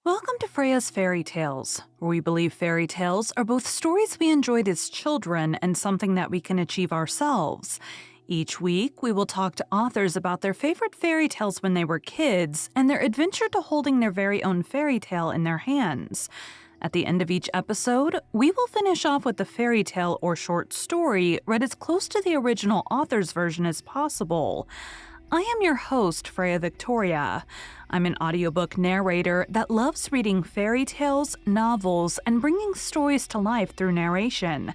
Welcome to Freya's Fairy Tales, where we believe fairy tales are both stories we enjoyed as children and something that we can achieve ourselves. Each week, we will talk to authors about their favorite fairy tales when they were kids and their adventure to holding their very own fairy tale in their hands. At the end of each episode, we will finish off with a fairy tale or short story read as close to the original author's version as possible. I am your host, Freya Victoria. I'm an audiobook narrator that loves reading fairy tales, novels, and bringing stories to life through narration.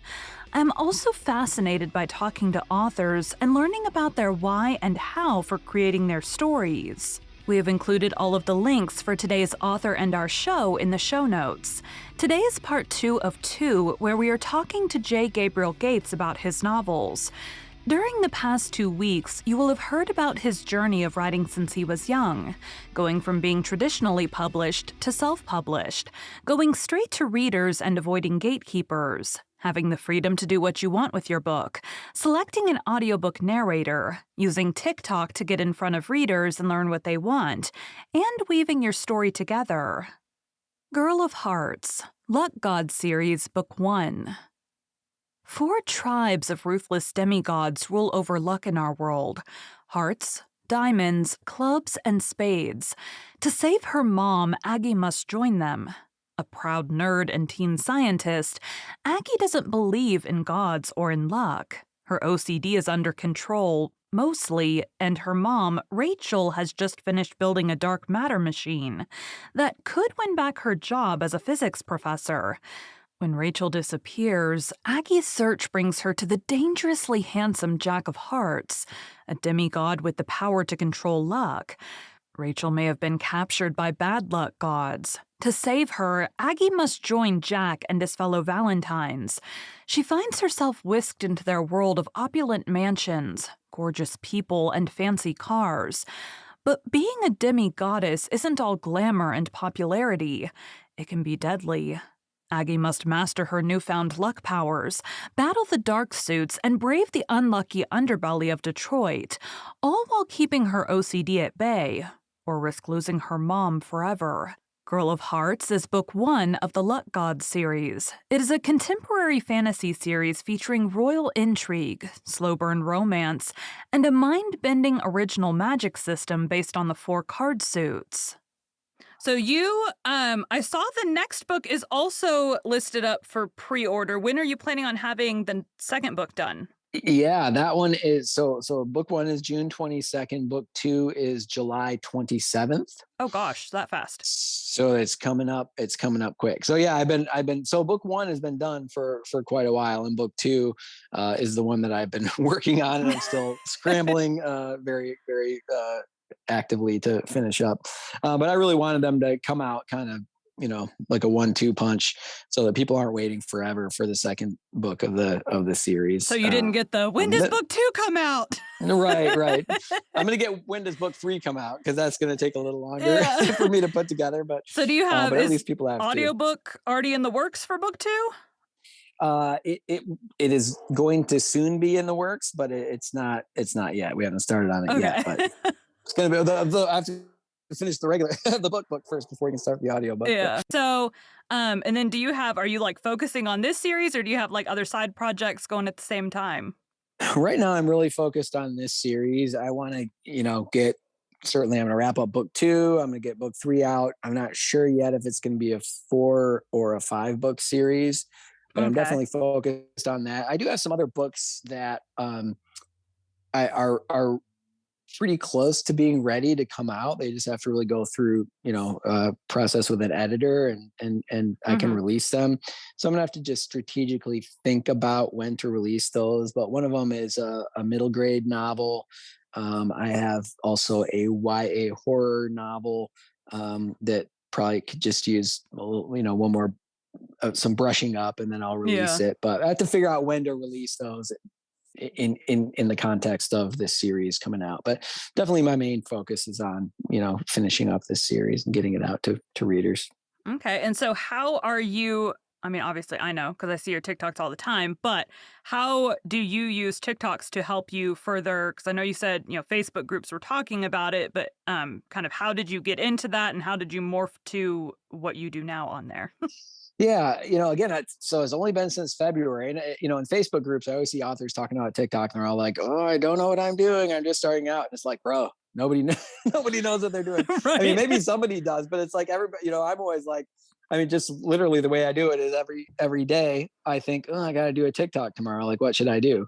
I'm also fascinated by talking to authors and learning about their why and how for creating their stories. We have included all of the links for today's author and our show in the show notes. Today is part 2 of 2, where we are talking to Gabriel about his novels. During the past 2 weeks, you will have heard about his journey of writing since he was young, going from being traditionally published to self-published, going straight to readers and avoiding gatekeepers, having the freedom to do what you want with your book, selecting an audiobook narrator, using TikTok to get in front of readers and learn what they want, and weaving your story together. Girl of Hearts, Luck God Series, Book 1. 4 tribes of ruthless demigods rule over luck in our world: hearts, diamonds, clubs, and spades. To save her mom, Aggie must join them. A proud nerd and teen scientist, Aggie doesn't believe in gods or in luck. Her OCD is under control, mostly, and her mom, Rachel, has just finished building a dark matter machine that could win back her job as a physics professor. When Rachel disappears, Aggie's search brings her to the dangerously handsome Jack of Hearts, a demigod with the power to control luck. Rachel may have been captured by bad luck gods. To save her, Aggie must join Jack and his fellow Valentines. She finds herself whisked into their world of opulent mansions, gorgeous people, and fancy cars. But being a demi-goddess isn't all glamour and popularity. It can be deadly. Aggie must master her newfound luck powers, battle the dark suits, and brave the unlucky underbelly of Detroit, all while keeping her OCD at bay, or risk losing her mom forever. Girl of Hearts is Book 1 of the Luck God series. It is a contemporary fantasy series featuring royal intrigue, slow-burn romance, and a mind-bending original magic system based on the 4 card suits. So I saw the next book is also listed up for pre-order. When are you planning on having the second book done? Yeah, that one is so book 1 is June 22nd, book 2 is July 27th. Oh gosh, that fast. So it's coming up quick. So yeah, so book 1 has been done for quite a while, and book 2 is the one that I've been working on, and I'm still scrambling very actively to finish up. But I really wanted them to come out kind of, like a 1-2 punch, so that people aren't waiting forever for the second book of the series. So you didn't get when does book 2 come out? Right. I'm gonna get when does book 3 come out, because that's gonna take a little longer for me to put together. But so do you have but at least people have audiobook already in the works for book 2? It is going to soon be in the works, but it's not yet. We haven't started on it yet, but it's gonna be. I have to finish the regular the book first before we can start the audiobook. Yeah. So, and then are you like focusing on this series, or do you have like other side projects going at the same time? Right now, I'm really focused on this series. I want to, certainly I'm going to wrap up book 2. I'm going to get book 3 out. I'm not sure yet if it's going to be a 4 or a 5 book series, but I'm definitely focused on that. I do have some other books that are pretty close to being ready to come out. They just have to really go through, process with an editor, and I can release them. So I'm gonna have to just strategically think about when to release those. But one of them is a middle grade novel. I have also a YA horror novel that probably could just use, one more, some brushing up, and then I'll release it. But I have to figure out when to release those in the context of this series coming out. But definitely my main focus is on, finishing up this series and getting it out to readers. Okay. And so how are you I mean, obviously I know because I see your TikToks all the time, but how do you use TikToks to help you further? Because I know you said, Facebook groups were talking about it, but kind of how did you get into that and how did you morph to what you do now on there? Yeah, again, so it's only been since February, and in Facebook groups, I always see authors talking about TikTok, and they're all like, "Oh, I don't know what I'm doing. I'm just starting out." And it's like, bro, nobody, nobody knows what they're doing. I mean, Right. maybe somebody does, but it's like everybody. I'm always like, I mean, just literally the way I do it is every day I think, oh, I got to do a TikTok tomorrow. Like, what should I do?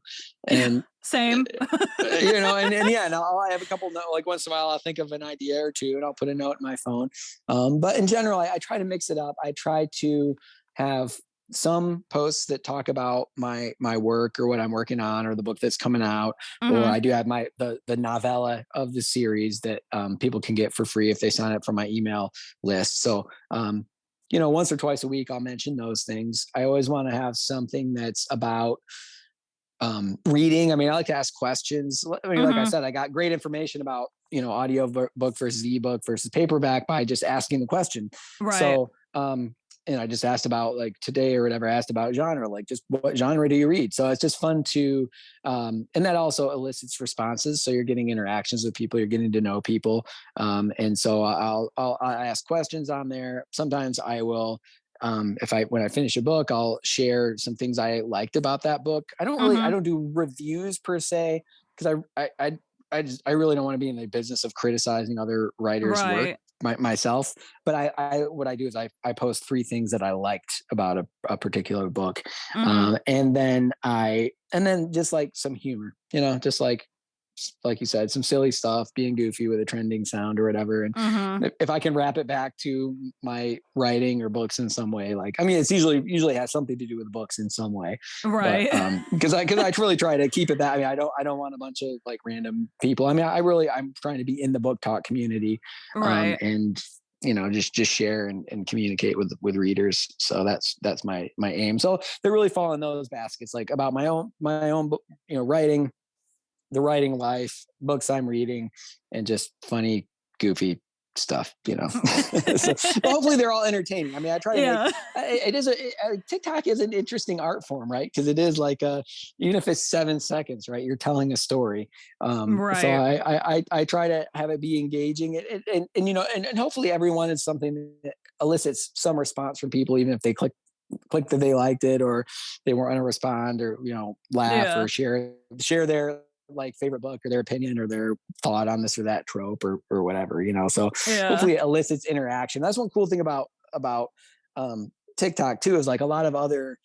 Yeah, And same. and yeah, and I have a couple like once in a while I'll think of an idea or two and I'll put a note in my phone. But in general, I try to mix it up. I try to have some posts that talk about my work or what I'm working on or the book that's coming out, or Mhm. I do have the novella of the series that people can get for free if they sign up for my email list. So once or twice a week I'll mention those things. I always want to have something that's about reading. I mean, I like to ask questions. I mean, like I Mhm. said, I got great information about audio book versus ebook versus paperback by just asking the question. Right. So and I just asked about like today or whatever, I asked about genre, like just what genre do you read? So it's just fun to and that also elicits responses, so you're getting interactions with people, you're getting to know people. And so I'll ask questions on there. Sometimes I will if I when I finish a book, I'll share some things I liked about that book. I Mhm. don't do reviews per se because I really don't want to be in the business of criticizing other writers' work Right. myself. But I what I do is I post three things that I liked about a particular book, Mhm. and then just like some humor, just like you said, some silly stuff, being goofy with a trending sound or whatever. And Mhm. if I can wrap it back to my writing or books in some way, like I mean, it's usually has something to do with books in some way, but Right. because I really try to keep it that. I mean, I don't want a bunch of like random people. I mean, I'm trying to be in the book talk community, Right. and just share and communicate with readers. So that's my aim. So they really fall in those baskets, like about my own writing, the writing life, books I'm reading, and just funny, goofy stuff. So hopefully they're all entertaining. I mean, I try to make Yeah. it is TikTok is an interesting art form, right? Because it is like even if it's 7 seconds, right? You're telling a story. So Right. I try to have it be engaging, and hopefully everyone is something that elicits some response from people, even if they click that they liked it or they weren't going to respond or laugh Yeah. or share their like favorite book or their opinion or their thought on this or that trope or whatever. So Yeah. hopefully it elicits interaction. That's one cool thing about um TikTok too, is like a lot of other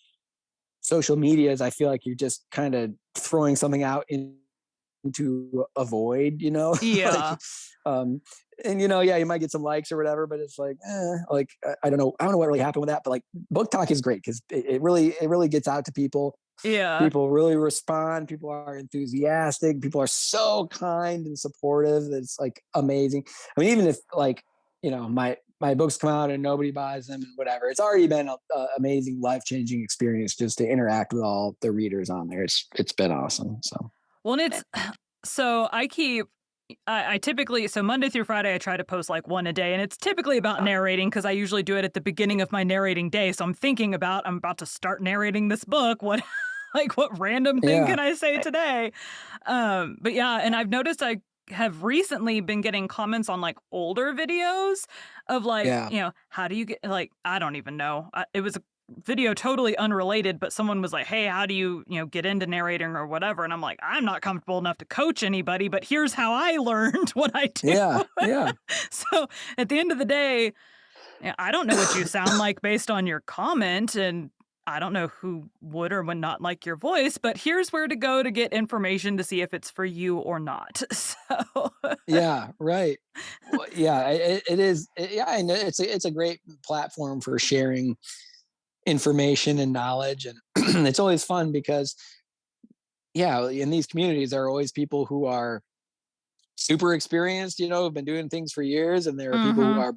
social medias, I feel like you're just kind of throwing something out into a void, like Yeah. um and yeah, you might get some likes or whatever, but it's like like I don't know what really happened with that. But like book talk is great because it really gets out to people. Yeah. People really respond, people are enthusiastic, people are so kind and supportive. That's like amazing. I mean, even if like my books come out and nobody buys them and whatever, it's already been a amazing life-changing experience just to interact with all the readers on there. It's been awesome. So Well, and it's so I typically so Monday through Friday I try to post like one a day and it's typically about narrating because I usually do it at the beginning of my narrating day. So I'm about to start narrating this book. What like what random thing yeah. can I say today? But yeah, and I've noticed I have recently been getting comments on like older videos of like, Yeah. how do you get like I don't even know. It was a video totally unrelated, but someone was like, "Hey, how do you, get into narrating or whatever?" And I'm like, "I'm not comfortable enough to coach anybody, but here's how I learned what I do." Yeah. Yeah. So, at the end of the day, I don't know what you sound like based on your comment, and I don't know who would or would not like your voice, but here's where to go to get information to see if it's for you or not. So, Yeah, right. Well, yeah, it is. Yeah, and it's a great platform for sharing information and knowledge, and it's always fun because yeah, in these communities there are always people who are super experienced, have been doing things for years, and there are people who mhm. are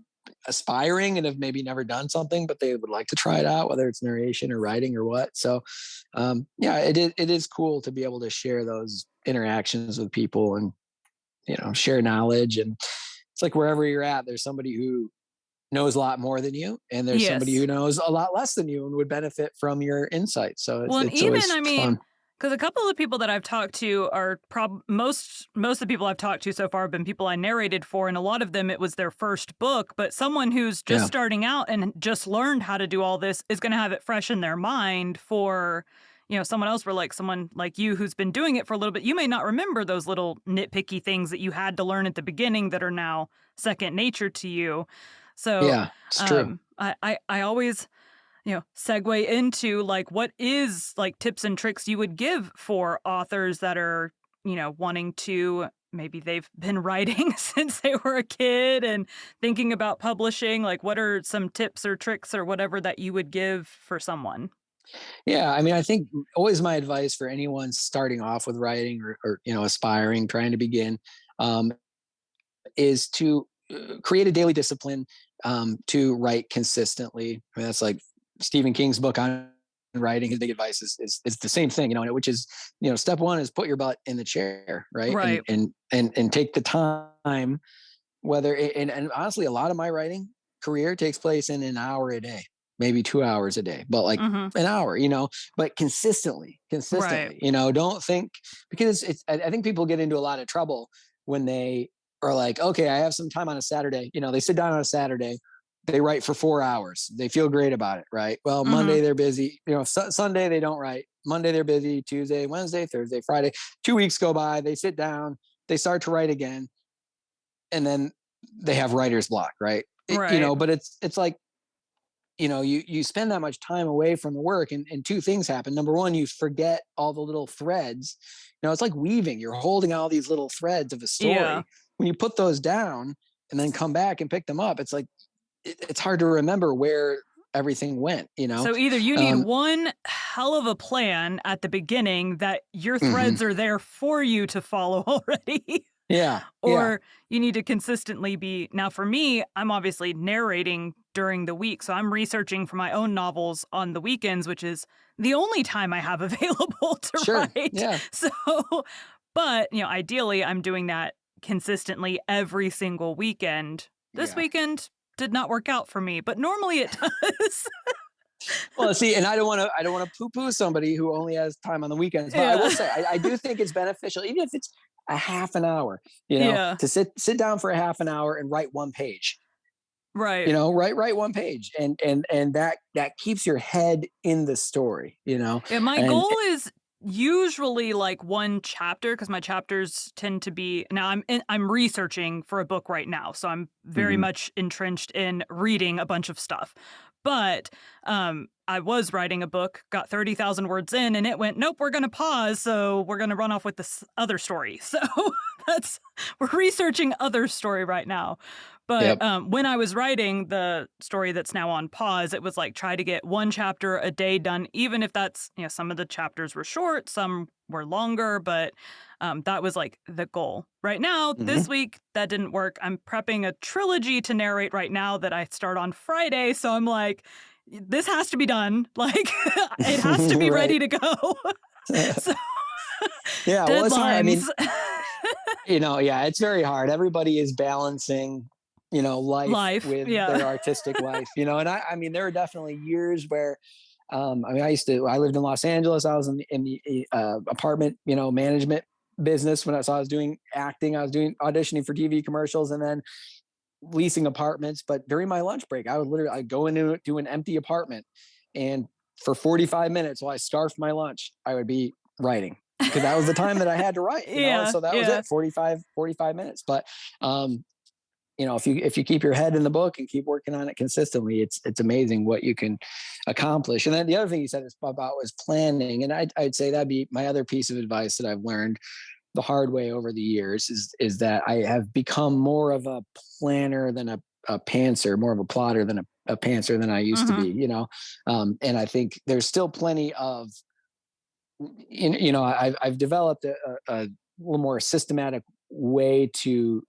aspiring and have maybe never done something, but they would like to try it out, whether it's narration or writing or what. So, yeah, it is cool to be able to share those interactions with people and share knowledge. And it's like wherever you're at, there's somebody who knows a lot more than you, and there's somebody Yes. who knows a lot less than you and would benefit from your insight. So Well, and it's even, always I mean, fun. because a couple of people that I've talked to are most of the people I've talked to so far have been people I narrated for, and a lot of them it was their first book. But someone who's just Yeah. starting out and just learned how to do all this is going to have it fresh in their mind for, someone else. Where like someone like you who's been doing it for a little bit, you may not remember those little nitpicky things that you had to learn at the beginning that are now second nature to you. So, Yeah, it's true. I always segue into like what is like tips and tricks you would give for authors that are, wanting to maybe they've been writing since they were a kid and thinking about publishing. Like, what are some tips or tricks or whatever that you would give for someone? Yeah, I mean, I think always my advice for anyone starting off with writing or aspiring, trying to begin, um, is to create a daily discipline to write consistently. I mean, that's like Stephen King's book on writing. His big advice is the same thing, which is, step one is put your butt in the chair, right, and Right. take the time. And honestly, a lot of my writing career takes place in an hour a day, maybe 2 hours a day, but like Mm-hmm. an hour, but consistently, Right. don't think, because I think people get into a lot of trouble when they are like, okay, I have some time on a Saturday, they sit down on a Saturday, they write for 4 hours. They feel great about it. Right. Well, Mm-hmm. Monday they're busy, Sunday they don't write. Monday they're busy, Tuesday, Wednesday, Thursday, Friday, 2 weeks go by, they sit down, they start to write again, and then they have writer's block, right? Right. But it's like, you spend that much time away from the work, and two things happen. Number one, you forget all the little threads. It's like weaving. You're holding all these little threads of a Yeah. story. When you put those down and then come back and pick them up, it's like it's hard to remember where everything went. So either you need Um, one hell of a plan at the beginning that your mhm. threads are there for you to follow already. Yeah, yeah. Or you need to consistently be. Now, for me, I'm obviously narrating during the week, so I'm researching for my own novels on the weekends, which is the only time I have available to Sure. write. Yeah. So, but, ideally, I'm doing that consistently every single weekend. This Yeah. weekend did not work out for me, but normally it does. Well, see, and I don't want to poo-poo somebody who only has time on the weekends, but I will Yeah. say I do think it's beneficial, even if it's a half an hour, Yeah. to sit down for a half an hour and write one page. Right. Write one page, and that keeps your head in the story. Yeah, my And goal is usually like one chapter because my chapters tend to be. Now I'm researching for a book right now, so I'm very mhm. much entrenched in reading a bunch of stuff. But I was writing a book, got 30,000 words in, and it went, nope, we're going to pause, so we're going to run off with this other story. So that's we're researching other story right now. But Yep. when I was writing the story that's now on pause, it was like try to get one chapter a day done, even if that's, some of the chapters were short, some were longer, but that was like the goal. Right now, Mhm. this week, that didn't work. I'm prepping a trilogy to narrate right now that I start on Friday. So I'm like, this has to be done. Like, it has to be Right. ready to go. So, Yeah. Well, it's hard. I deadlines. mean, yeah, it's very hard. Everybody is balancing, life Life. with Yeah. their artistic life, and I mean, there are definitely years where, I mean, I lived in Los Angeles. I was in the apartment, management business so I was doing acting. I was doing auditioning for TV commercials and then leasing apartments. But during my lunch break, I'd go into to an empty apartment, and for 45 minutes while I scarfed my lunch, I would be writing because that was the time that I had to write, Yeah. so that was Yeah. it, 45 minutes. But um, if you keep your head in the book and keep working on it consistently, it's amazing what you can accomplish. And then the other thing you said about was planning, and I'd say that'd be my other piece of advice that I've learned the hard way over the years is that I have become more of a planner than a pantser, more of a plotter than a pantser than I used to be. Mhm. And I think there's still plenty of I've developed a little more systematic way to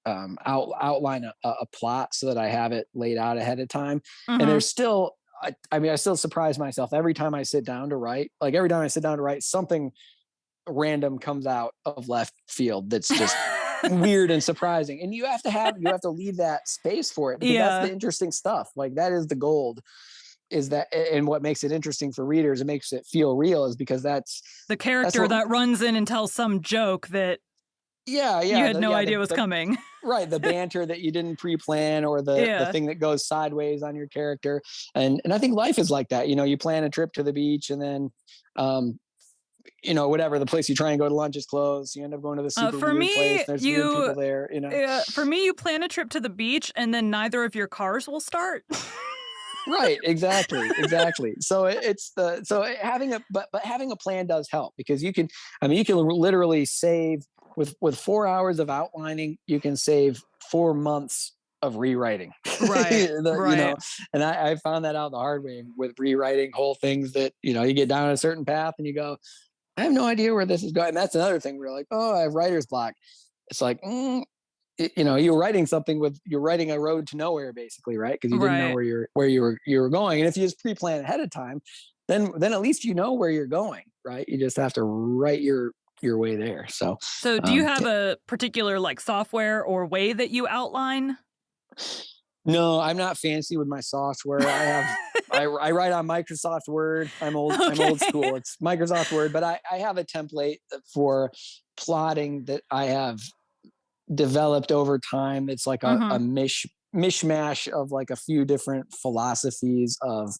outline a plot so that I have it laid out ahead of time. And Mhm. there's still, I mean, I still surprise myself every time I sit down to write. Like every time I sit down to write, something random comes out of left field that's just weird and surprising. And you have to leave that space for it, because that's the Yeah. interesting stuff. Like, that is the gold, is that, and what makes it interesting for readers, it makes it feel real, is because The that's character what, that runs in and tells some joke that you had no idea was coming. right, the banter that you didn't pre-plan, or the Yeah. thing that goes sideways on your character. And I think life is like that. You plan a trip to the beach, and then um whatever, the place you try and go to lunch is closed. You end up going to the super For weird place. me, There's weird people there. for me, you plan a trip to the beach and then neither of your cars will start. Right, exactly, exactly. So it's the so having a but having a plan does help, because you can literally save, with 4 hours of outlining, you can save 4 months of rewriting. Right, The- you know, right. and I found that out the hard way with rewriting whole things, that you get down a certain path and you go, I have no idea where this is going. And that's another thing. We're like, oh, I have writer's block. It's like, you're writing a road to nowhere, basically, right? Because you didn't know Right. where you were going. And if you just pre-plan ahead of time, then at least you know where you're going, right? You just have to write your way there. So So do you have a particular like software or way that you outline? no, I'm not fancy with my software. I write on Microsoft Word. I'm Okay. old school. It's Microsoft Word, but I have a template for plotting that I have developed over time. It's like a Mhm. mishmash of like a few different philosophies of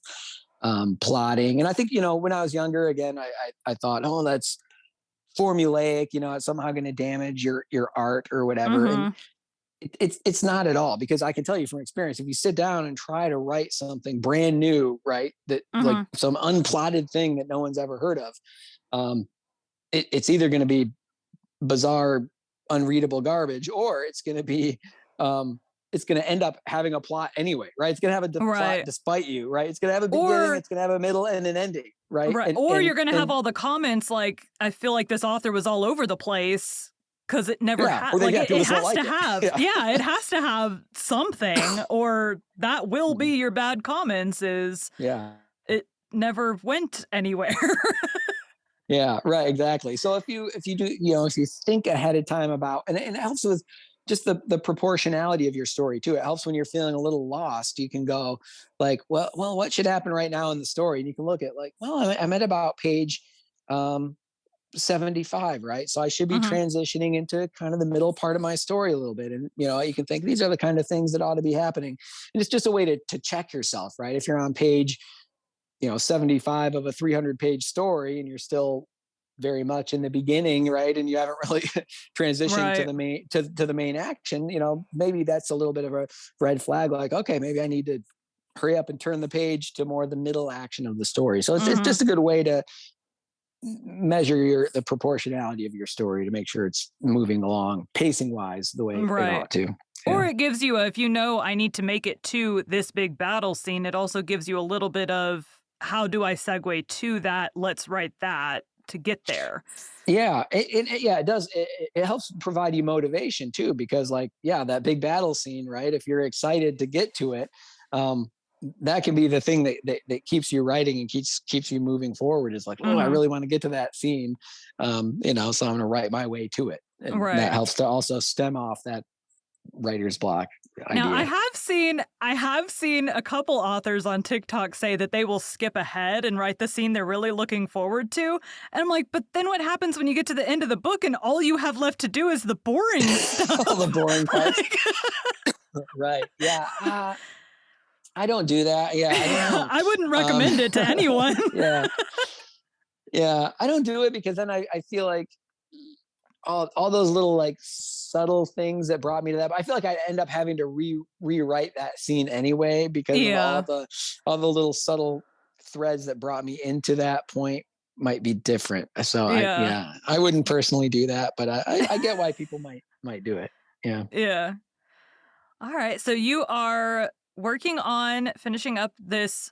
plotting. And I think, when I was younger, again, I thought, oh, that's formulaic, it's somehow going to damage your art or whatever. And Mhm. it's not at all, because I can tell you from experience, if you sit down and try to write something brand new, right, that, like, Mhm. some unplotted thing that no one's ever heard of, um, it's either going to be bizarre, unreadable garbage, or um, it's going to end up having a plot anyway, right? It's going to have a plot Right. despite you, right? It's going to have a beginning, Or it's going to have a middle, and an ending, right? right, And or and you're gonna have and all the comments like, "I feel like this author was all over the place because it never yeah, had or like, yeah, people it just won't has to like it. have" Yeah, yeah, it has to have something, or that will be your bad comments is yeah, it never went anywhere. yeah, right, exactly. So if you do, if you think ahead of time about, and it helps with just the proportionality of your story too. It helps when you're feeling a little lost. You can go like, well, what should happen right now in the story? And you can look at, like, well, I'm at about page um 75, right? So I should be Mhm. transitioning into kind of the middle part of my story a little bit. And you can think, these are the kind of things that ought to be happening. And it's just a way to check yourself, right? If you're on page 75 of a 300-page story, and you're still very much in the beginning, right, and you haven't really transitioned to Right. the main action, maybe that's a little bit of a red flag, like, okay, maybe I need to hurry up and turn the page to more the middle action of the story. So it's Mhm. just a good way to measure the proportionality of your story, to make sure it's moving along pacing wise the way it Right. ought to. Or Yeah. it gives you a if you know I need to make it to this big battle scene, it also gives you a little bit of how do I segue to that? Let's write that to get there. Yeah, yeah, it does. It helps provide you motivation too, because, like, yeah, that big battle scene, right? If you're excited to get to it, um, that can be the thing that keeps you writing and keeps you moving forward. Is like, oh, I Mhm. really want to get to that scene, so I'm going to write my way to it, and that Right. helps to also stem off that writer's block Now, idea. I have seen a couple authors on TikTok say that they will skip ahead and write the scene they're really looking forward to. And I'm like, but then what happens when you get to the end of the book and all you have left to do is the boring All the stuff? boring parts, Like, right? Yeah, I don't do that. Yeah, I don't know. I wouldn't Um, recommend it to anyone. yeah, yeah, I don't do it, because then I feel like all those little, like, subtle things that brought me to that. I feel like I end up having to rewrite that scene anyway, because of all Yeah. the little subtle threads that brought me into that point might be different. So Yeah. yeah, I wouldn't personally do that, but I get why people might do it. Yeah. Yeah. All right. So you are working on finishing up this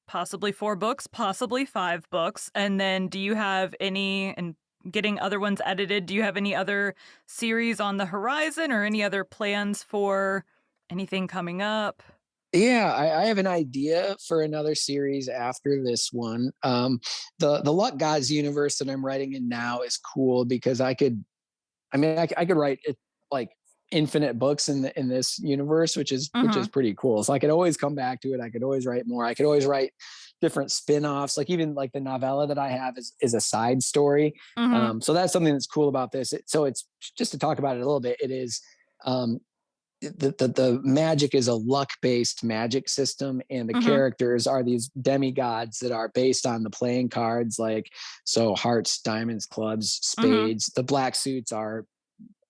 possibly 4 books, possibly 5 books, and then do you have any and getting other ones edited, do you have any other series on the horizon or any other plans for anything coming up? Yeah, I have an idea for another series after this one. The Luck Gods universe that I'm writing in now is cool, because I could, I mean, I could write it. like infinite books in this universe, which is Mhm. pretty cool. So I could always come back to it. I could always write more. I could always write different spin-offs. Like even like the novella that I have is a side story. Mhm. So that's something that's cool about this. So it's just to talk about it a little bit. It is um, the magic is a luck based magic system, and the Mhm. characters are these demigods that are based on the playing cards, like so hearts, diamonds, clubs, Mhm. spades. The black suits are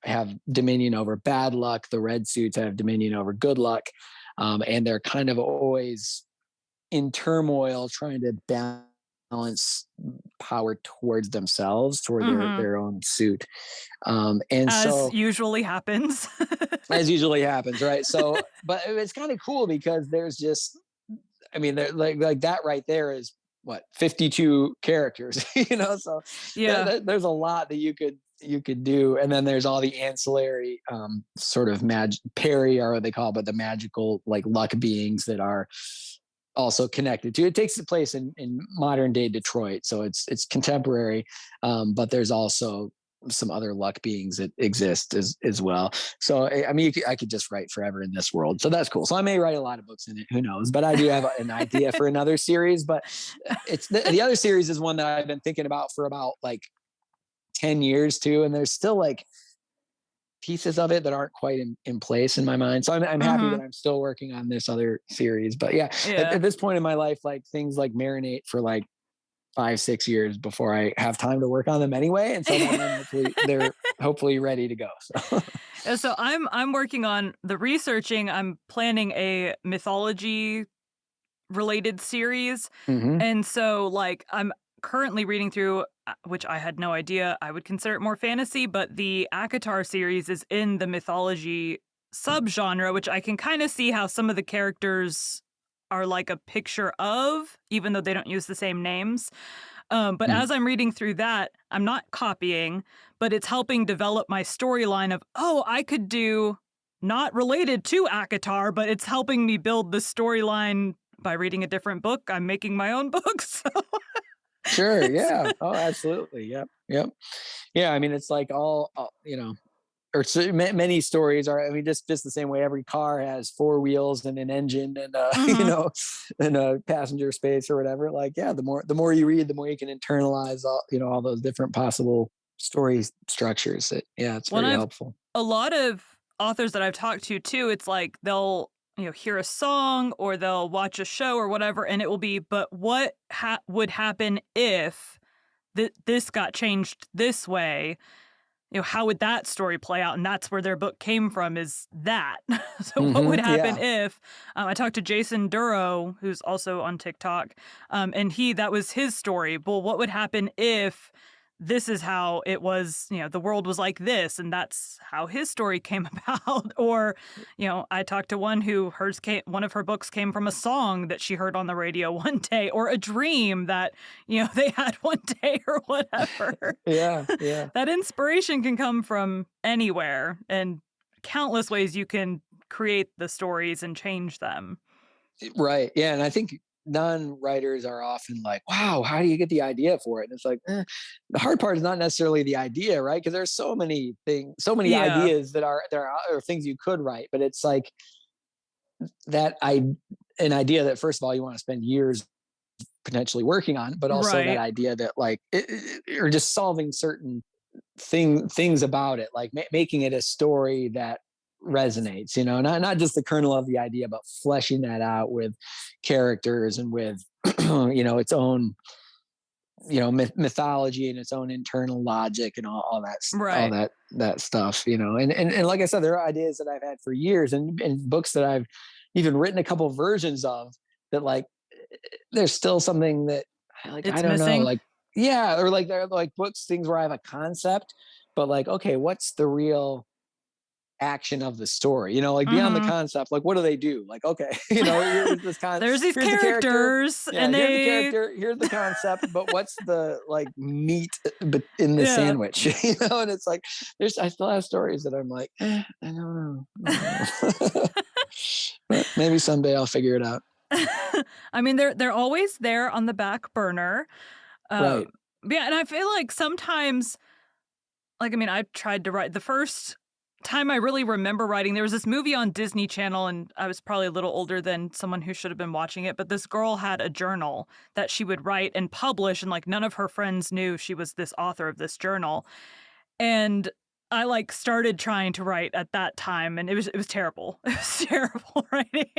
have dominion over bad luck. The red suits have dominion over good luck, and they're kind of always in turmoil, trying to balance power towards themselves, toward Mhm. their own suit. And As so usually happens. as usually happens, right? So, but it's kind of cool because there's just, I mean, like that right there is what 52 characters, So Yeah. there's a lot that you could do, and then there's all the ancillary sort of parry, or what they call, but the magical like luck beings that are also connected to. It takes place in modern day Detroit, so it's contemporary, but there's also some other luck beings that exist as well. So I mean, I could just write forever in this world. So that's cool. So I may write a lot of books in it. Who knows? But I do have an idea for another series. But it's the other series is one that I've been thinking about for about like 10 years too, and there's still like pieces of it that aren't quite in place in my mind. So I'm happy that Mhm. I'm still working on this other series. But yeah, at Yeah. this point in my life, like things like marinate for like 5, 6 years before I have time to work on them anyway. And so by then, hopefully, they're hopefully ready to go. So So I'm working on the researching. I'm planning a mythology related series. hmm And so like I'm currently reading through which I had no idea I would consider it more fantasy, but the Akatar series is in the mythology subgenre, which I can kind of see how some of the characters are like a picture of, even though they don't use the same names. But hmm as I'm reading through that, I'm not copying, but it's helping develop my storyline of, oh, I could do not related to Akatar, but it's helping me build the storyline by reading a different book. I'm making my own books. So Sure. it's, Yeah. Oh, absolutely. Yep. Yep. Yeah. I mean, it's like all, or so many stories are. I mean, just the same way every car has four wheels and an engine and mhm, and a passenger space or whatever. Like, yeah, the more you read, the more you can internalize all those different possible story structures. Yeah, it's when very I've helpful. a lot of authors that I've talked to too, it's like they'll hear a song or they'll watch a show or whatever, and it will be, but what would happen if this got changed this way? How would that story play out? And that's where their book came from, is that. So what would happen Yeah. if I talked to Jason Duro, who's also on TikTok, and that was his story. Well, what would happen if this is how it was, the world was like this, and that's how his story came about. Or, I talked to one who one of her books came from a song that she heard on the radio one day, or a dream that, they had one day or whatever. Yeah. Yeah. That inspiration can come from anywhere, and countless ways you can create the stories and change them. Right. Yeah. And I think non-writers are often like, wow, how do you get the idea for it? And it's like, the hard part is not necessarily the idea, right? Because there's so many things, so many Yeah. ideas that are there are things you could write, but it's like that I an idea that first of all you want to spend years potentially working on, but also that Right. idea that like or just solving certain things about it, like making it a story that resonates, not just the kernel of the idea, but fleshing that out with characters and with its own mythology and its own internal logic and all that all Right. that stuff, and like I said, there are ideas that I've had for years, and books that I've even written a couple versions of that, like, there's still something that I It's don't know, missing. like, yeah, or like there are like books, things where I have a concept, but like, okay, what's the real action of the story, like beyond the Mhm. concept, like what do they do, like, okay, here's this There's these here's the character, characters yeah, and here's the they character, here's the concept, but what's the like meat but in the yeah. sandwich, and it's like I still have stories that I'm like, I don't know. But maybe someday I'll figure it out. I mean, they're always there on the back burner. Right. Um, yeah, and I feel like sometimes, like, I mean, I tried to write the first. time I really remember writing, there was this movie on Disney Channel, and I was probably a little older than someone who should have been watching it, but this girl had a journal that she would write and publish, and, like, none of her friends knew she was this author of this journal. And I, like, started trying to write at that time, and it was terrible. It was terrible writing.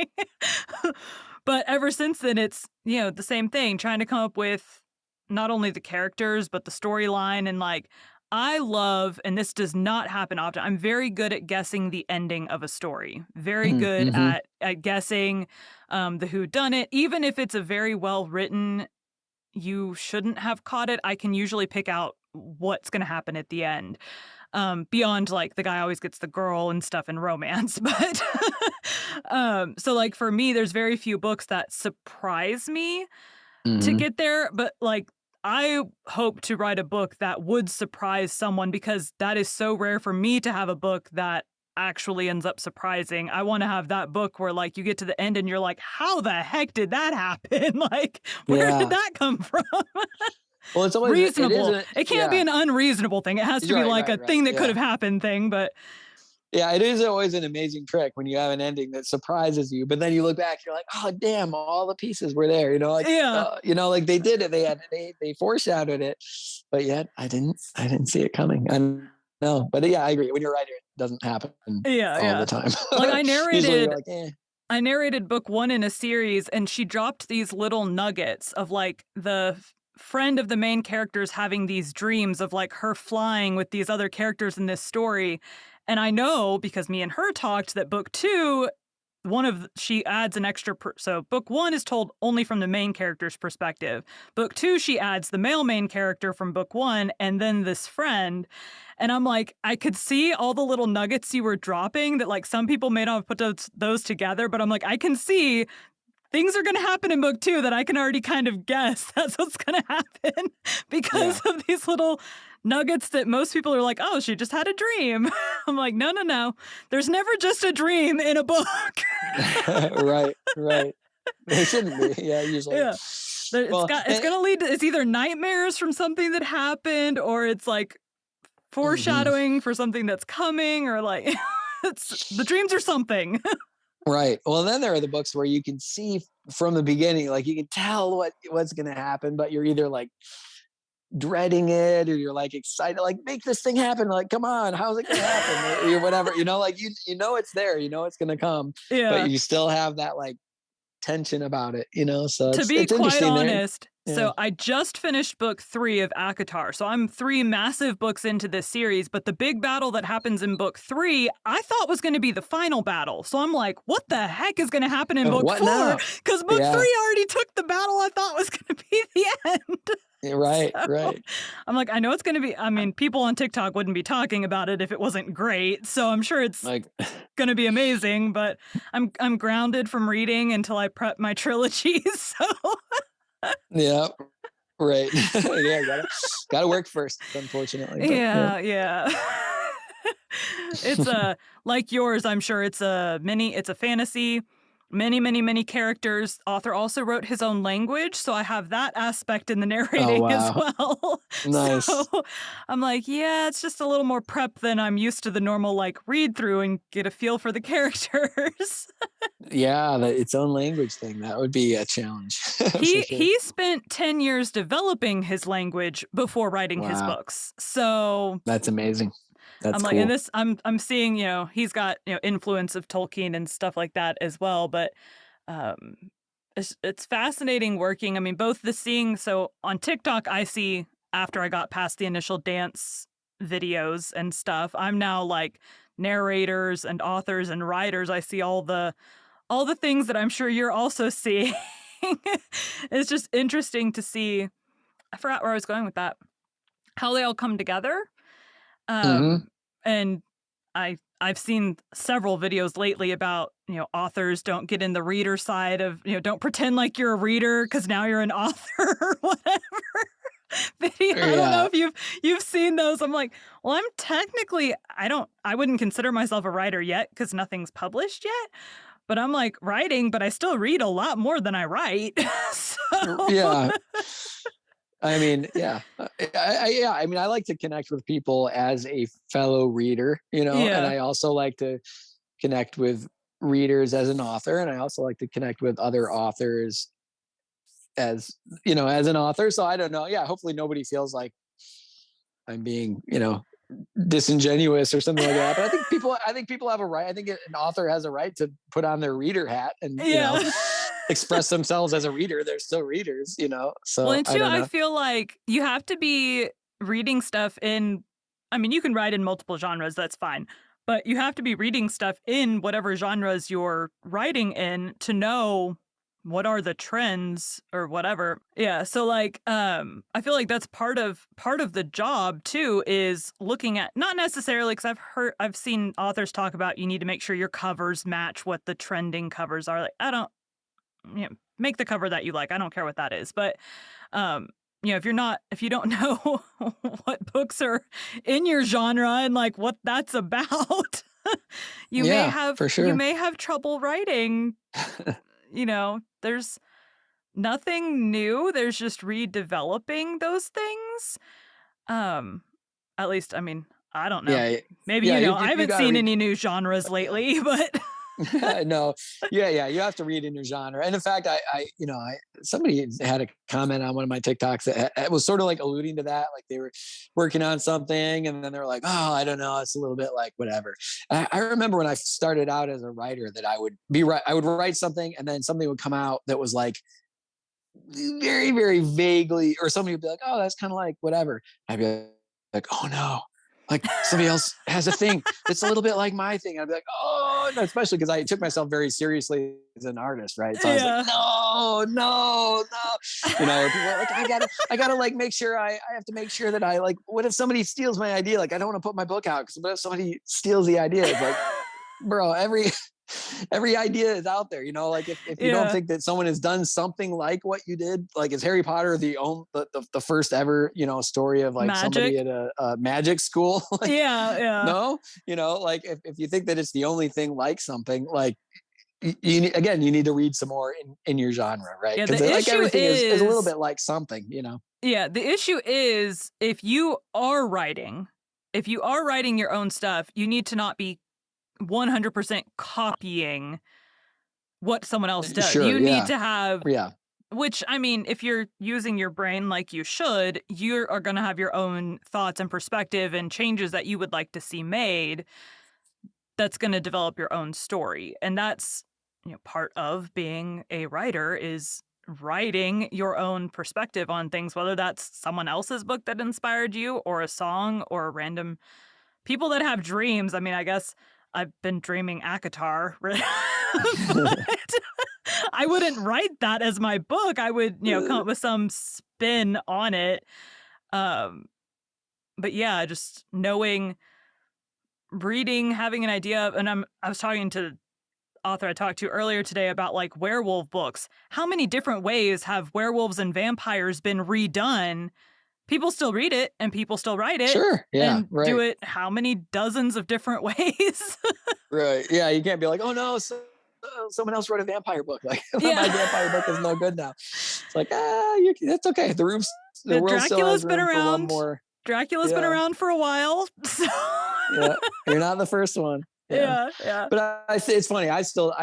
But ever since then, it's, the same thing, trying to come up with not only the characters, but the storyline, and, like, I love, and this does not happen often, I'm very good at guessing the ending of a story. Very good Mm-hmm. at guessing, the whodunit. Even if it's a very well written, you shouldn't have caught it, I can usually pick out what's gonna happen at the end. Beyond, like, the guy always gets the girl and stuff in romance, but, so, like, for me, there's very few books that surprise me to Hmm. get there, but, like, I hope to write a book that would surprise someone because that is so rare for me to have a book that actually ends up surprising. I wanna have that book where, like, you get to the end and you're like, "How the heck did that happen?" Like, "Where did Yeah. that come from?" Well, it's always it Reasonable. isn't. It can't be Yeah. an unreasonable thing. It has to be Right. like Right. a Right. thing that could Yeah. have happened thing, but Yeah, it is always an amazing trick when you have an ending that surprises you, but then you look back, you're like, "Oh, damn, all the pieces were there," yeah. like they did it. They foreshadowed it, but yet I didn't see it coming. I know, but yeah, I agree. When you're a writer, it doesn't happen Yeah, all yeah. the time. Like, Usually, you're like, eh. I narrated book 1 in a series, and she dropped these little nuggets of, like, the friend of the main characters having these dreams of, like, her flying with these other characters in this story, and I know, because me and her talked, that book 2, she adds an extra so book 1 is told only from the main character's perspective. Book 2, she adds the male main character from book 1 and then this friend, and I'm like, I could see all the little nuggets you were dropping that, like, some people may not have put those together, but I'm like, I can see things are gonna happen in book 2 that I can already kind of guess that's what's gonna happen because Yeah. of these little nuggets that most people are like, "Oh, she just had a dream." I'm like, "No, no, no. There's never just a dream in a book." Right. Right. There shouldn't be. Yeah, usually. Yeah. It's Well, got it's gonna lead to it's either nightmares from something that happened or it's, like, mhm. foreshadowing for something that's coming or, like, it's the dreams are something. Right. Well, then there are the books where you can see from the beginning, like you can tell what's going to happen, but you're either like dreading it or you're like excited, like make this thing happen. Like, come on, how's it going to happen? Or whatever, like you know it's there, you know it's going to come, but Yeah. you still have that like tension about it. So To be it's quite interesting there. honest, Yeah. so I just finished book 3 of ACOTAR, so I'm 3 massive books into this series, but the big battle that happens in book 3, I thought was gonna be the final battle, so I'm like, "What the heck is gonna happen in book What 4?" now? Because book Yeah. 3 already took the battle I thought was gonna be the end. Yeah, right. So, Right. I'm like, I know it's gonna be I mean, people on TikTok wouldn't be talking about it if it wasn't great, so I'm sure it's Like, gonna be amazing, but I'm grounded from reading until I prep my trilogy, so yeah. Right. Yeah. Gotta work first, unfortunately. But yeah. yeah, yeah. It's like yours, I'm sure it's a fantasy, many, many, many characters. Author also wrote his own language, so I have that aspect in the Oh narrating as wow. well. So Nice. I'm like, yeah, it's just a little more prep than I'm used to the normal like read through and get a feel for the characters. Yeah, its own language thing, that would be a challenge for sure. He spent 10 years developing his language before writing his Wow, books. So that's amazing. I'm That's like, and cool. this, I'm seeing, he's got, influence of Tolkien and stuff like that as well. But um, it's fascinating working. I mean, both the seeing, so on TikTok, I see after I got past the initial dance videos and stuff, I'm now like narrators and authors and writers. I see all the things that I'm sure you're also seeing. It's just interesting to see. I forgot where I was going with that. How they all come together. Mhm. Um, and I've seen several videos lately about, authors don't get in the reader side of, don't pretend like you're a reader because now you're an author or whatever. Video. I don't know Yeah, if you've seen those. I'm like, well, I'm technically I wouldn't consider myself a writer yet because nothing's published yet. But I'm like writing, but I still read a lot more than I write. So yeah. I mean, yeah, yeah. I mean, I like to connect with people as a fellow reader, and Yeah. I also like to connect with readers as an author, and I also like to connect with other authors as as an author. So I don't know. Yeah, hopefully nobody feels like I'm being disingenuous or something like that. But I think people have a right. I think an author has a right to put on their reader hat and Yeah. express themselves as a reader. They're still readers. Well, So and I two, don't I know. feel like you have to be reading stuff in, I mean, you can write in multiple genres, that's fine. But you have to be reading stuff in whatever genres you're writing in to know what are the trends or whatever. Yeah, so like I feel like that's part of the job too, is looking at, not necessarily, cuz I've seen authors talk about you need to make sure your covers match what the trending covers are. Like, I don't, make the cover that you like. I don't care what that is. But um if you don't know what books are in your genre and like what that's about, Yeah, for you sure. may have trouble writing. There's nothing new, there's just redeveloping those things. um at least, I mean, I don't know, Yeah, maybe yeah. You I you haven't got to seen read. any new genres Yeah. lately. But No, yeah, yeah, you have to read in your genre. And in fact, somebody had a comment on one of my TikToks that it was sort of like alluding to that, like they were working on something, and then they're like, "Oh, I don't know, it's a little bit like whatever." I remember when I started out as a writer that I would write something, and then something would come out that was like very, very vaguely, or somebody would be like, "Oh, that's kind of like whatever." I'd be like, "Oh no." Like somebody else has a thing that's a little bit like my thing. I'd be like, oh, no, especially because I took myself very seriously as an artist, right? So I was like, yeah. no, no, no, or people are like, I gotta like make sure I have to make sure that I like, what if somebody steals my idea? Like, I don't want to put my book out because what if somebody steals the idea? It's like, bro, every idea is out there. Like if you don't Yeah. think that someone has done something like what you did, like is Harry Potter the first ever story of like somebody Magic. at a magic school? Like Yeah, yeah. no, like if you think that it's the only thing like something, like again, you need to read some more in your genre, right? Yeah, Because the like issue everything is a little is bit like something. yeah, the issue is if you are writing your own stuff, you need to not be 100% copying what someone else does. Sure, You need yeah, to have, yeah, which, I mean, if you're using your brain like you should, you are going to have your own thoughts and perspective and changes that you would like to see made. That's going to develop your own story. And that's, part of being a writer, is writing your own perspective on things, whether that's someone else's book that inspired you or a song or a random people that have dreams. I mean, I guess I've been dreaming Akatar, but I wouldn't write that as my book. I would, come up with some spin on it. Um, but yeah, just knowing, reading, having an idea of, and I was talking to author I talked to earlier today about like werewolf books. How many different ways have werewolves and vampires been redone? People still read it and people still write it sure, yeah, and do right. it how many dozens of different ways? Right. Yeah, you can't be like, "Oh no, someone else wrote a vampire book. Like Yeah. my vampire book is no good now." It's like, that's okay. The world still has Dracula's been room for one around. more. Dracula's been Yeah, around for a while. So yeah. You're not the first one. Yeah, yeah, yeah. but I say it's funny. I still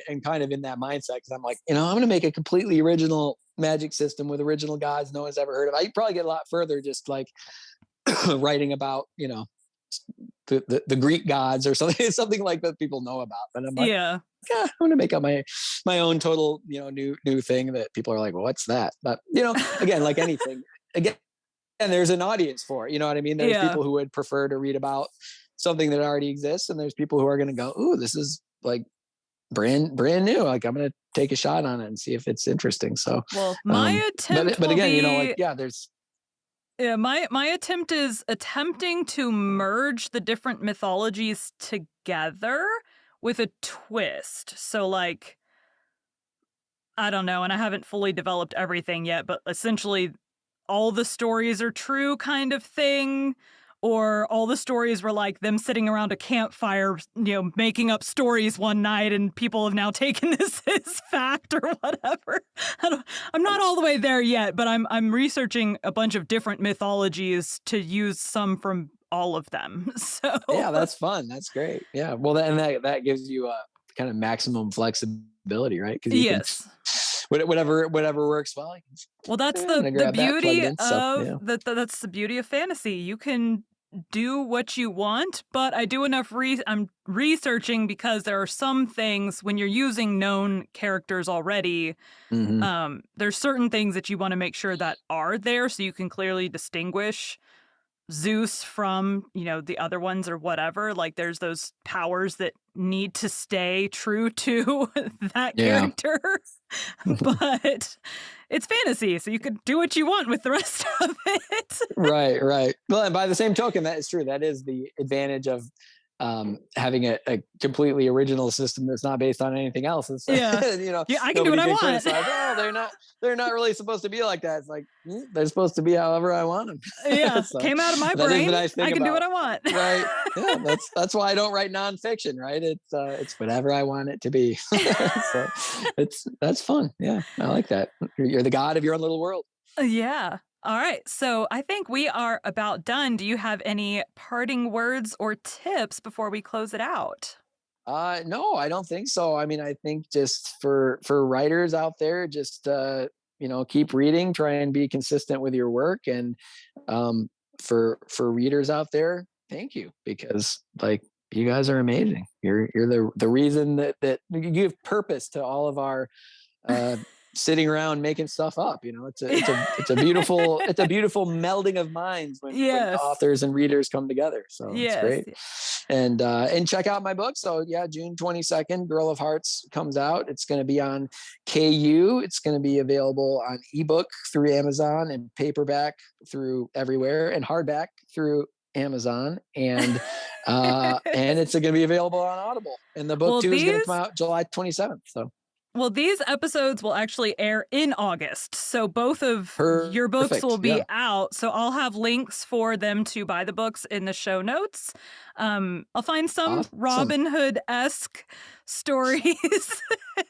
am kind of in that mindset because I'm like, I'm going to make a completely original magic system with original gods no one's ever heard of. I probably get a lot further just like writing about the Greek gods or something something like that people know about. But I'm like, Yeah. yeah, I'm gonna make up my own total new thing that people are like, well, what's that? But again, like anything, again, and there's an audience for it. You know what I mean? There's Yeah. people who would prefer to read about something that already exists, and there's people who are going to go, ooh, this is like brand new. Like I'm gonna take a shot on it and see if it's interesting. So, Well, my attempt but will again, like be yeah, there's yeah, my attempt is attempting to merge the different mythologies together with a twist. So like, I don't know, and I haven't fully developed everything yet, but essentially all the stories are true kind of thing, or all the stories were like them sitting around a campfire, making up stories one night and people have now taken this as fact or whatever. I'm not all the way there yet, but I'm researching a bunch of different mythologies to use some from all of them. So Yeah, that's fun. That's great. Yeah. Well, then that gives you kind of maximum flexibility, right? Because you can yes. whatever works well. You Well, that's can, I the grab that, plug it beauty in. So of yeah. that's the beauty of fantasy. You can do what you want, but I do enough I'm researching because there are some things when you're using known characters already, Hmm. there's certain things that you want to make sure that are there so you can clearly distinguish Zeus from, the other ones or whatever. Like there's those powers that need to stay true to that Yeah. character. But it's fantasy, so you could do what you want with the rest of it. Right, right. Well, and by the same token, that is true. That is the advantage of having a completely original system that's not based on anything else. It's Yeah. Yeah, I can do what nobody I can want. criticize. Oh, they're not really supposed to be like that. It's like they're supposed to be however I want them. Yeah, So came out of my that is brain. the nice I thing can do what about I want. right. Yeah, that's why I don't write nonfiction. Right. It's whatever I want it to be. So that's fun. Yeah, I like that. You're the god of your own little world. Yeah. All right. So I think we are about done. Do you have any parting words or tips before we close it out? No, I don't think so. I mean, I think just for writers out there, just keep reading, try and be consistent with your work, and um, for readers out there, thank you because like you guys are amazing. You're the reason that you give purpose to all of our uh, sitting around making stuff up. It's a beautiful melding of minds when Yes. authors and readers come together. So it's Yes. great. And check out my book. So yeah, June 22nd, Girl of Hearts comes out. It's going to be on KU. It's going to be available on ebook through Amazon and paperback through everywhere and hardback through Amazon and it's going to be available on Audible. And the book Well, too is going to come these out July 27th. So Well, these episodes will actually air in August. So both of your books will perfect. be Yeah. out. So I'll have links for them to buy the books in the show notes. I'll find some Awesome. Robin Hood esque stories.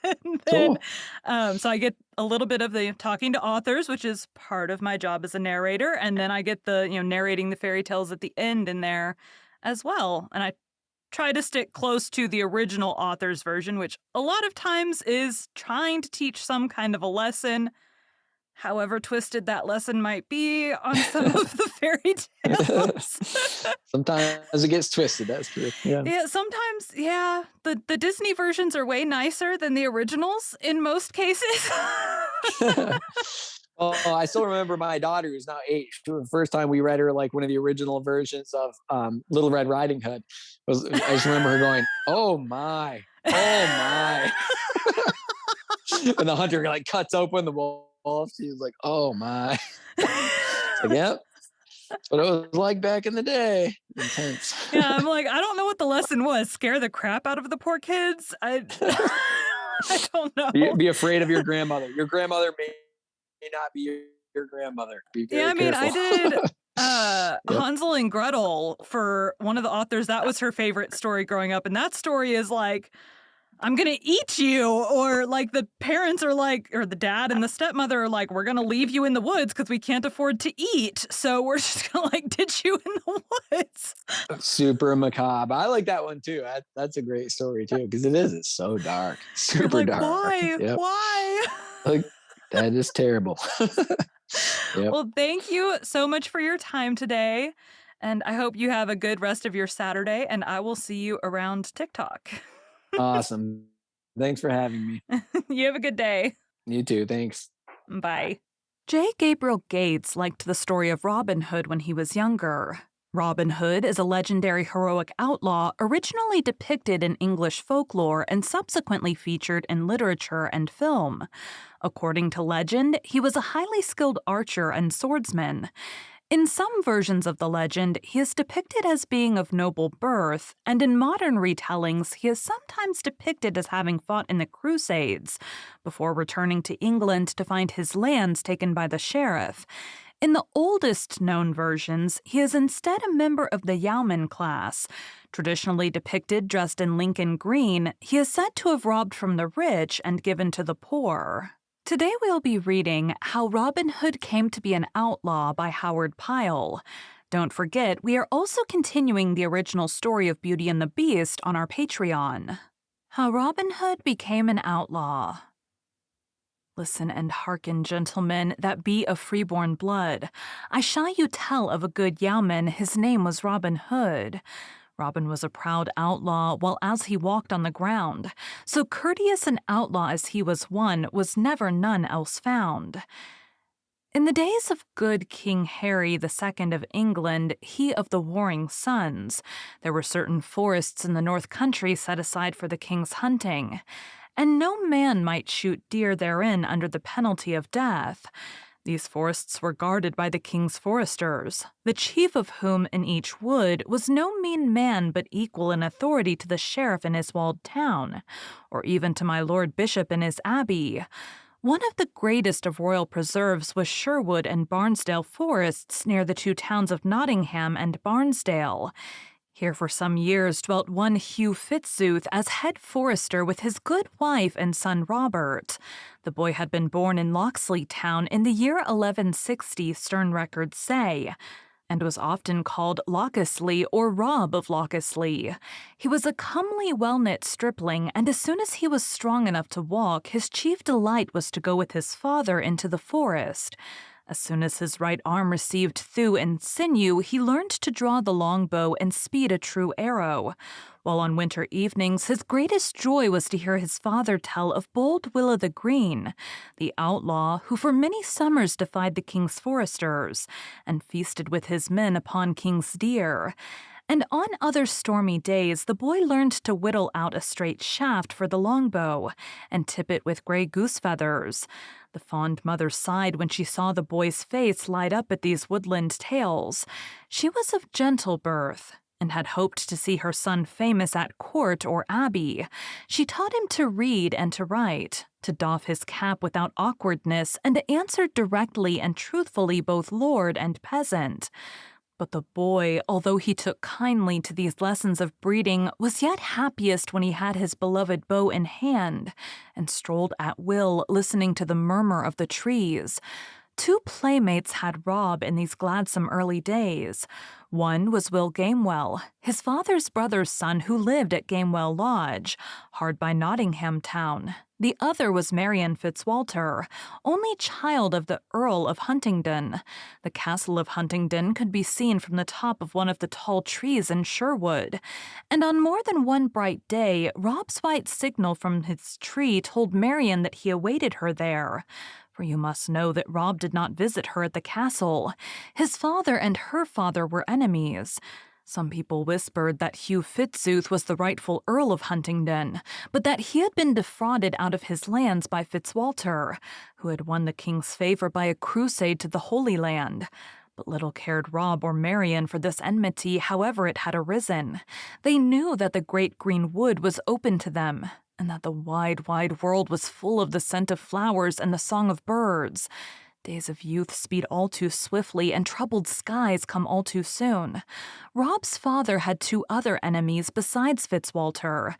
And then, Cool. so I get a little bit of the talking to authors, which is part of my job as a narrator. And then I get the, narrating the fairy tales at the end in there as well. And I try to stick close to the original author's version, which a lot of times is trying to teach some kind of a lesson, however twisted that lesson might be on some of the fairy tales. Sometimes it gets twisted. That's true. Yeah. Yeah, sometimes, yeah, the Disney versions are way nicer than the originals in most cases. Oh, I still remember my daughter, who's now 8. The first time we read her like one of the original versions of Little Red Riding Hood, I just remember her going, "Oh my, oh my!" And the hunter like cuts open the wolf. She's like, "Oh my!" It's like, "Yep, that's what it was like back in the day." Intense. Yeah, I'm like, I don't know what the lesson was. Scare the crap out of the poor kids? I don't be, know. be afraid of your grandmother. Your grandmother may not be your grandmother. Be Yeah, very I mean, I careful. did Yep. Hansel and Gretel for one of the authors. That was her favorite story growing up. And that story is like, I'm going to eat you. Or like the parents are like, or the dad and the stepmother are like, we're going to leave you in the woods because we can't afford to eat. So we're just going to like ditch you in the woods. Super macabre. I like that one too. That's a great story too because it is. It's so dark, You're super like, dark. why? Yep. Why? Like that is terrible. Yep. Well, thank you so much for your time today. And I hope you have a good rest of your Saturday. And I will see you around TikTok. Awesome. Thanks for having me. You have a good day. You too. Thanks. Bye. Bye. J. Gabriel Gates liked the story of Robin Hood when he was younger. Robin Hood is a legendary heroic outlaw originally depicted in English folklore and subsequently featured in literature and film. According to legend, he was a highly skilled archer and swordsman. In some versions of the legend, he is depicted as being of noble birth, and in modern retellings, he is sometimes depicted as having fought in the Crusades, before returning to England to find his lands taken by the sheriff. In the oldest known versions, he is instead a member of the yeoman class. Traditionally depicted dressed in Lincoln green, he is said to have robbed from the rich and given to the poor. Today we'll be reading How Robin Hood Came to be an Outlaw by Howard Pyle. Don't forget, we are also continuing the original story of Beauty and the Beast on our Patreon. How Robin Hood Became an Outlaw. Listen and hearken, gentlemen, that be of freeborn blood. I shall you tell of a good yeoman, his name was Robin Hood. Robin was a proud outlaw, while as he walked on the ground, so courteous an outlaw as he was one, was never none else found. In the days of good King Harry II of England, he of the warring sons, there were certain forests in the north country set aside for the king's hunting, and no man might shoot deer therein under the penalty of death. These forests were guarded by the king's foresters, the chief of whom in each wood was no mean man but equal in authority to the sheriff in his walled town, or even to my lord bishop in his abbey. One of the greatest of royal preserves was Sherwood and Barnesdale forests near the two towns of Nottingham and Barnesdale. Here for some years dwelt one Hugh Fitzooth as head forester with his good wife and son Robert. The boy had been born in Locksley Town in the year 1160, stern records say, and was often called Lockesley or Rob of Lockesley. He was a comely, well-knit stripling, and as soon as he was strong enough to walk, his chief delight was to go with his father into the forest. As soon as his right arm received thew and sinew, he learned to draw the longbow and speed a true arrow. While on winter evenings, his greatest joy was to hear his father tell of bold Will o' the Green, the outlaw who for many summers defied the king's foresters, and feasted with his men upon king's deer. And on other stormy days, the boy learned to whittle out a straight shaft for the longbow, and tip it with gray goose feathers. The fond mother sighed when she saw the boy's face light up at these woodland tales. She was of gentle birth, and had hoped to see her son famous at court or abbey. She taught him to read and to write, to doff his cap without awkwardness, and to answer directly and truthfully both lord and peasant. But the boy, although he took kindly to these lessons of breeding, was yet happiest when he had his beloved bow in hand, and strolled at will, listening to the murmur of the trees. Two playmates had Rob in these gladsome early days. One was Will Gamewell, his father's brother's son who lived at Gamewell Lodge, hard by Nottingham town. The other was Marian Fitzwalter, only child of the Earl of Huntingdon. The castle of Huntingdon could be seen from the top of one of the tall trees in Sherwood, and on more than one bright day, Rob's white signal from his tree told Marian that he awaited her there. For you must know that Rob did not visit her at the castle. His father and her father were enemies. Some people whispered that Hugh Fitzooth was the rightful Earl of Huntingdon, but that he had been defrauded out of his lands by Fitzwalter, who had won the king's favor by a crusade to the Holy Land. But little cared Rob or Marian for this enmity, however it had arisen. They knew that the great green wood was open to them, and that the wide, wide world was full of the scent of flowers and the song of birds. Days of youth speed all too swiftly, and troubled skies come all too soon. Rob's father had two other enemies besides Fitzwalter,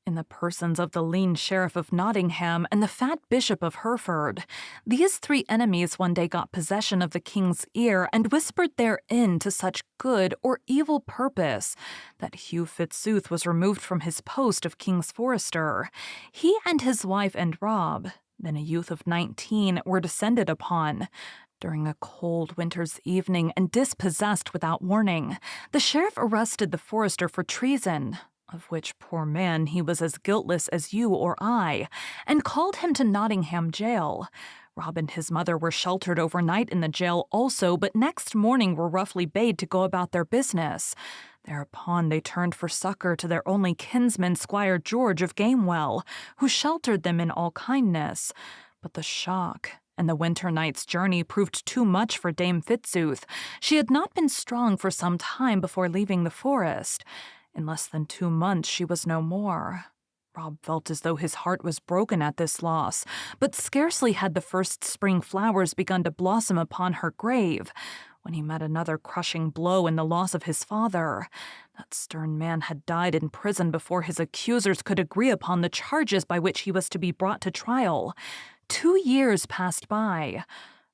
in the persons of the lean sheriff of Nottingham and the fat bishop of Hereford. These three enemies one day got possession of the king's ear and whispered therein to such good or evil purpose that Hugh Fitzooth was removed from his post of king's forester. He and his wife and Rob, then a youth of 19, were descended upon during a cold winter's evening and dispossessed without warning. The sheriff arrested the forester for treason, of which, poor man, he was as guiltless as you or I, and called him to Nottingham jail. Rob and his mother were sheltered overnight in the jail also, but next morning were roughly bade to go about their business. Thereupon they turned for succor to their only kinsman, Squire George of Gamewell, who sheltered them in all kindness. But the shock and the winter night's journey proved too much for Dame Fitzooth. She had not been strong for some time before leaving the forest. In less than 2 months she was no more. Rob felt as though his heart was broken at this loss, but scarcely had the first spring flowers begun to blossom upon her grave when he met another crushing blow in the loss of his father. That stern man had died in prison before his accusers could agree upon the charges by which he was to be brought to trial. 2 years passed by.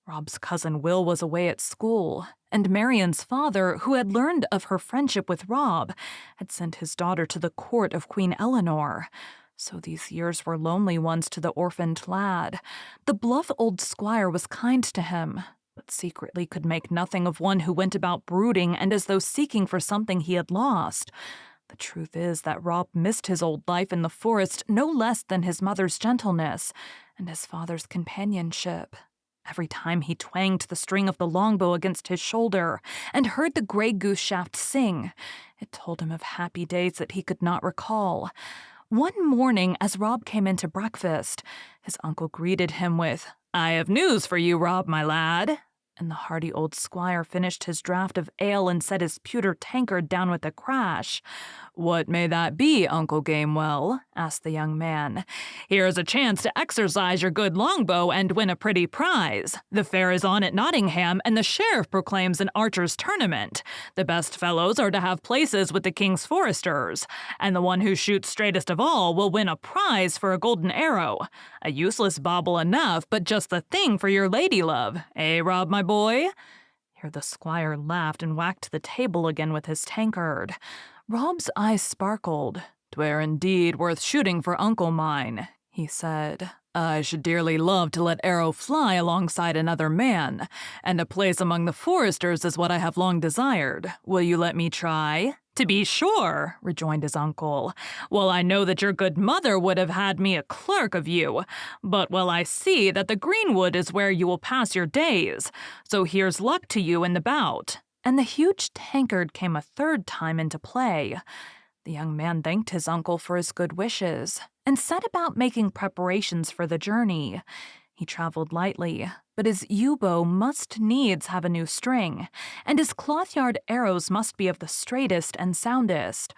Rob's cousin Will was away at school, and Marion's father, who had learned of her friendship with Rob, had sent his daughter to the court of Queen Eleanor. So these years were lonely ones to the orphaned lad. The bluff old squire was kind to him, but secretly could make nothing of one who went about brooding and as though seeking for something he had lost. The truth is that Rob missed his old life in the forest no less than his mother's gentleness and his father's companionship. Every time he twanged the string of the longbow against his shoulder and heard the gray goose shaft sing, it told him of happy days that he could not recall. One morning, as Rob came in to breakfast, his uncle greeted him with, "I have news for you, Rob, my lad." And the hearty old squire finished his draught of ale and set his pewter tankard down with a crash. "What may that be, Uncle Gamewell?" asked the young man. "Here's a chance to exercise your good longbow and win a pretty prize. The fair is on at Nottingham, and the sheriff proclaims an archer's tournament. The best fellows are to have places with the king's foresters, and the one who shoots straightest of all will win a prize for a golden arrow. A useless bauble enough, but just the thing for your lady love. Eh, Rob, my boy?" Here the squire laughed and whacked the table again with his tankard. Rob's eyes sparkled. "'Twere indeed worth shooting for uncle mine," he said. "I should dearly love to let arrow fly alongside another man, and a place among the foresters is what I have long desired. Will you let me try?" "To be sure," rejoined his uncle. "Well, I know that your good mother would have had me a clerk of you, but well I see that the greenwood is where you will pass your days, so here's luck to you in the bout." And the huge tankard came a third time into play. The young man thanked his uncle for his good wishes and set about making preparations for the journey. He traveled lightly, but his yew-bow must needs have a new string, and his cloth-yard arrows must be of the straightest and soundest.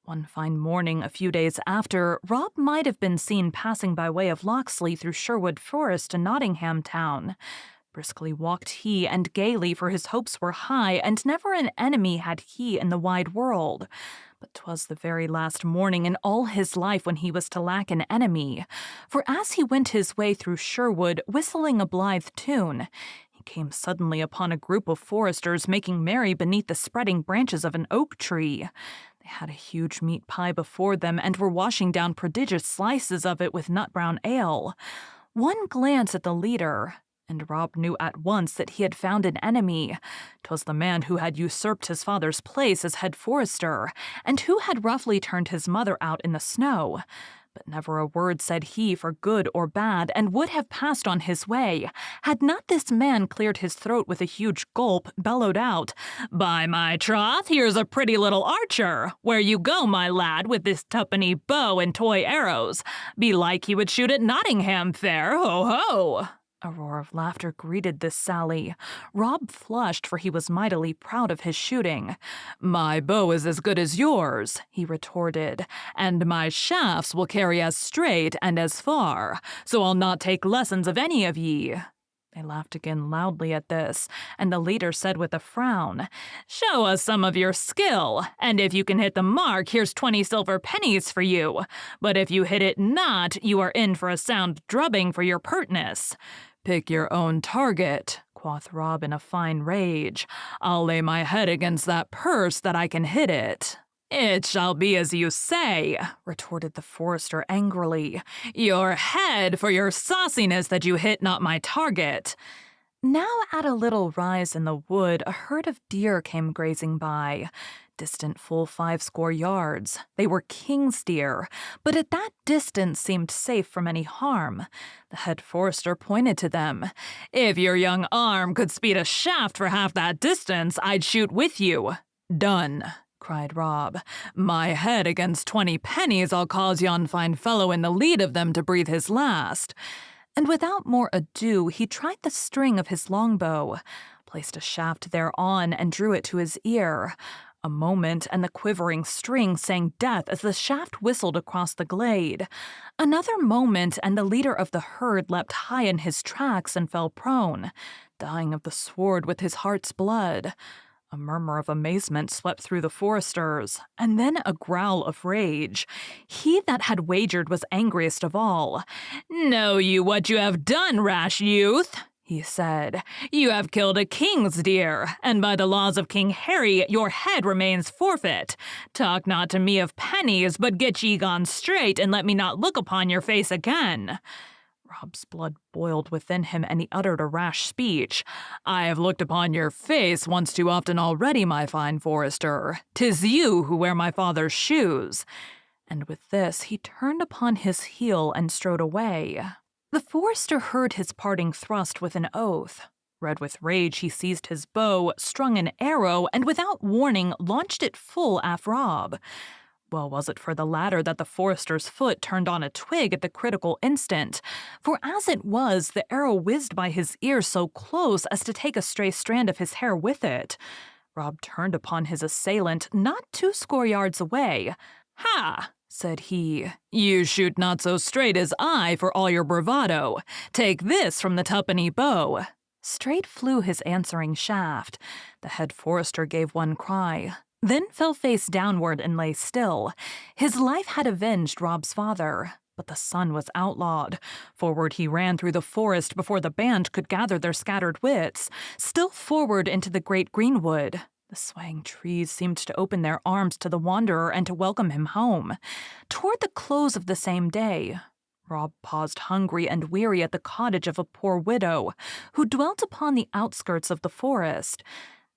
One fine morning a few days after, Rob might have been seen passing by way of Locksley through Sherwood Forest to Nottingham town. Briskly walked he, and gaily, for his hopes were high, and never an enemy had he in the wide world. But 'twas the very last morning in all his life when he was to lack an enemy, for as he went his way through Sherwood, whistling a blithe tune, he came suddenly upon a group of foresters making merry beneath the spreading branches of an oak tree. They had a huge meat pie before them, and were washing down prodigious slices of it with nut-brown ale. One glance at the leader, and Rob knew at once that he had found an enemy. 'Twas the man who had usurped his father's place as head forester, and who had roughly turned his mother out in the snow. But never a word said he for good or bad, and would have passed on his way, had not this man cleared his throat with a huge gulp, bellowed out, "By my troth, here's a pretty little archer! Where you go, my lad, with this twopenny bow and toy arrows? Belike he would shoot at Nottingham fair, ho-ho!" A roar of laughter greeted this sally. Rob flushed, for he was mightily proud of his shooting. "My bow is as good as yours," he retorted, "and my shafts will carry as straight and as far, so I'll not take lessons of any of ye." They laughed again loudly at this, and the leader said with a frown, "Show us some of your skill, and if you can hit the mark, here's 20 silver pennies for you. But if you hit it not, you are in for a sound drubbing for your pertness." "Pick your own target," quoth Rob in a fine rage. "I'll lay my head against that purse that I can hit it." "It shall be as you say," retorted the forester angrily. "Your head for your sauciness that you hit not my target." Now at a little rise in the wood, a herd of deer came grazing by, distant full 50 yards. They were king's deer, but at that distance seemed safe from any harm. The head forester pointed to them. "If your young arm could speed a shaft for half that distance, I'd shoot with you." "Done," cried Rob. "My head against 20 pennies, I'll cause yon fine fellow in the lead of them to breathe his last." And without more ado, he tried the string of his longbow, placed a shaft thereon, and drew it to his ear. A moment, and the quivering string sang death as the shaft whistled across the glade. Another moment, and the leader of the herd leapt high in his tracks and fell prone, dying of the sword with his heart's blood. A murmur of amazement swept through the foresters, and then a growl of rage. He that had wagered was angriest of all. "Know you what you have done, rash youth?" he said. "You have killed a king's deer, and by the laws of King Harry your head remains forfeit. Talk not to me of pennies, but get ye gone straight, and let me not look upon your face again." Rob's blood boiled within him, and he uttered a rash speech. "I have looked upon your face once too often already, my fine forester. 'Tis you who wear my father's shoes." And with this he turned upon his heel and strode away. The forester heard his parting thrust with an oath. Red with rage, he seized his bow, strung an arrow, and without warning launched it full at Rob. Well was it for the latter that the forester's foot turned on a twig at the critical instant, for as it was, the arrow whizzed by his ear so close as to take a stray strand of his hair with it. Rob turned upon his assailant not 20 yards away. "Ha!" said he. "You shoot not so straight as I for all your bravado. Take this from the twopenny bow." Straight flew his answering shaft. The head forester gave one cry, then fell face downward and lay still. His life had avenged Rob's father, but the son was outlawed. Forward he ran through the forest before the band could gather their scattered wits, still forward into the great greenwood. The swaying trees seemed to open their arms to the wanderer and to welcome him home. Toward the close of the same day, Rob paused hungry and weary at the cottage of a poor widow who dwelt upon the outskirts of the forest.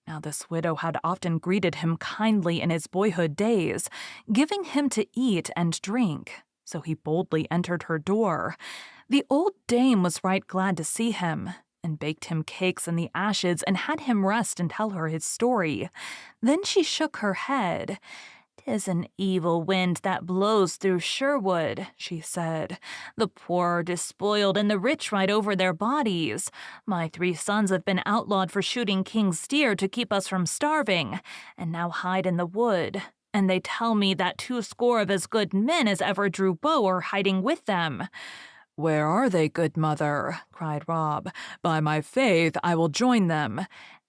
Now this widow had often greeted him kindly in his boyhood days, giving him to eat and drink, so he boldly entered her door. The old dame was right glad to see him, and baked him cakes in the ashes and had him rest and tell her his story. Then she shook her head. "'Tis an evil wind that blows through Sherwood," she said. "The poor are despoiled and the rich ride over their bodies. My 3 sons have been outlawed for shooting king's deer to keep us from starving, and now hide in the wood. And they tell me that 20 of as good men as ever drew bow are hiding with them." "Where are they, good mother?" cried Rob. "By my faith, I will join them."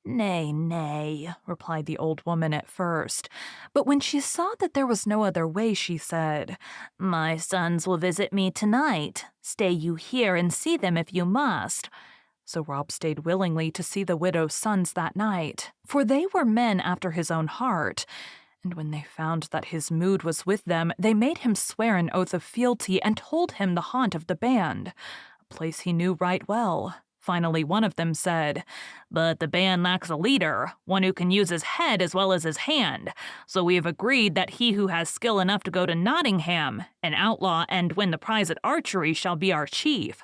"Nay, nay," replied the old woman at first, but when she saw that there was no other way, she said, "My sons will visit me tonight. Stay you here and see them if you must." So Rob stayed willingly to see the widow's sons that night, for they were men after his own heart. And when they found that his mood was with them, they made him swear an oath of fealty and told him the haunt of the band, a place he knew right well. Finally, one of them said, "But the band lacks a leader, one who can use his head as well as his hand. So we have agreed that he who has skill enough to go to Nottingham, an outlaw, and win the prize at archery shall be our chief."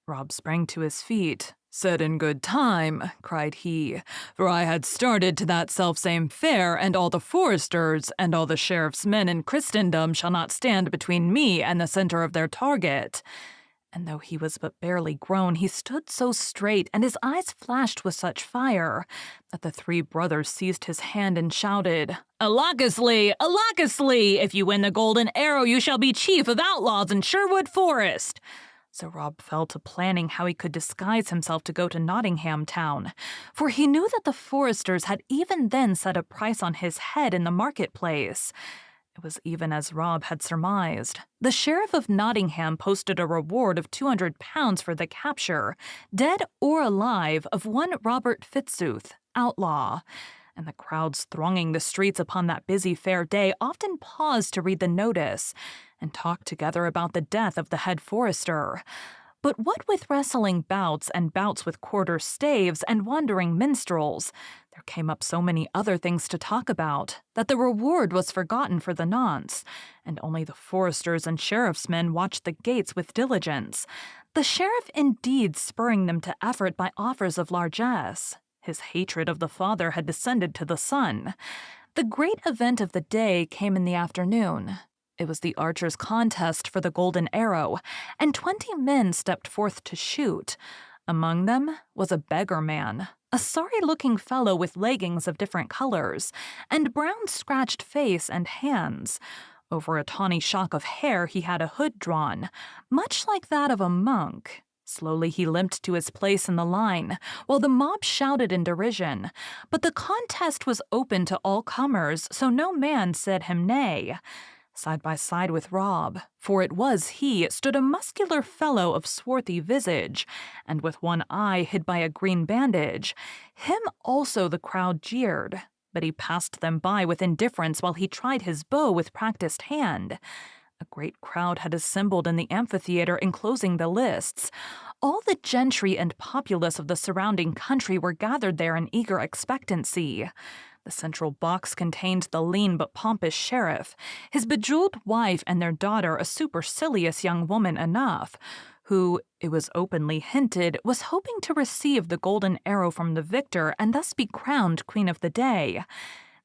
Rob sprang to his feet. "Said in good time," cried he, "for I had started to that selfsame fair, and all the foresters and all the sheriff's men in Christendom shall not stand between me and the center of their target." And though he was but barely grown, he stood so straight, and his eyes flashed with such fire, that the 3 brothers seized his hand and shouted, "Alackasly, alackasly! If you win the golden arrow, you shall be chief of outlaws in Sherwood Forest." So Rob fell to planning how he could disguise himself to go to Nottingham town, for he knew that the foresters had even then set a price on his head in the marketplace. It was even as Rob had surmised. The sheriff of Nottingham posted a reward of £200 for the capture, dead or alive, of one Robert Fitzooth, outlaw. And the crowds thronging the streets upon that busy fair day often paused to read the notice and talk together about the death of the head forester. But what with wrestling bouts and bouts with quarter staves and wandering minstrels, there came up so many other things to talk about that the reward was forgotten for the nonce, and only the foresters and sheriff's men watched the gates with diligence, the sheriff indeed spurring them to effort by offers of largesse. His hatred of the father had descended to the son. The great event of the day came in the afternoon. It was the archers' contest for the golden arrow, and 20 men stepped forth to shoot. Among them was a beggar man, a sorry-looking fellow with leggings of different colors, and brown scratched face and hands. Over a tawny shock of hair he had a hood drawn, much like that of a monk. Slowly he limped to his place in the line, while the mob shouted in derision. But the contest was open to all comers, so no man said him nay. Side by side with Rob, for it was he, stood a muscular fellow of swarthy visage, and with one eye hid by a green bandage. Him also the crowd jeered, but he passed them by with indifference while he tried his bow with practiced hand. A great crowd had assembled in the amphitheater enclosing the lists. All the gentry and populace of the surrounding country were gathered there in eager expectancy. The central box contained the lean but pompous sheriff, his bejeweled wife and their daughter, a supercilious young woman enough, who, it was openly hinted, was hoping to receive the golden arrow from the victor and thus be crowned queen of the day.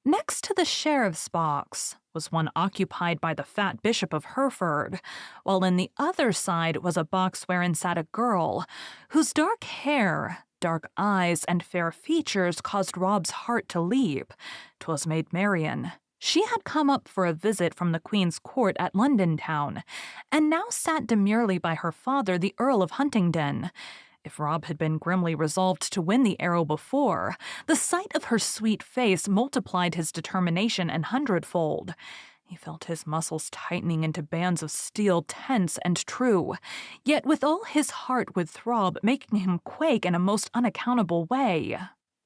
Next to the sheriff's box was one occupied by the fat Bishop of Hereford, while in the other side was a box wherein sat a girl, whose dark hair, dark eyes, and fair features caused Rob's heart to leap. 'Twas Maid Marian. She had come up for a visit from the Queen's court at London town, and now sat demurely by her father, the Earl of Huntingdon. If Rob had been grimly resolved to win the arrow before, the sight of her sweet face multiplied his determination an hundredfold. He felt his muscles tightening into bands of steel, tense and true, yet with all his heart would throb, making him quake in a most unaccountable way.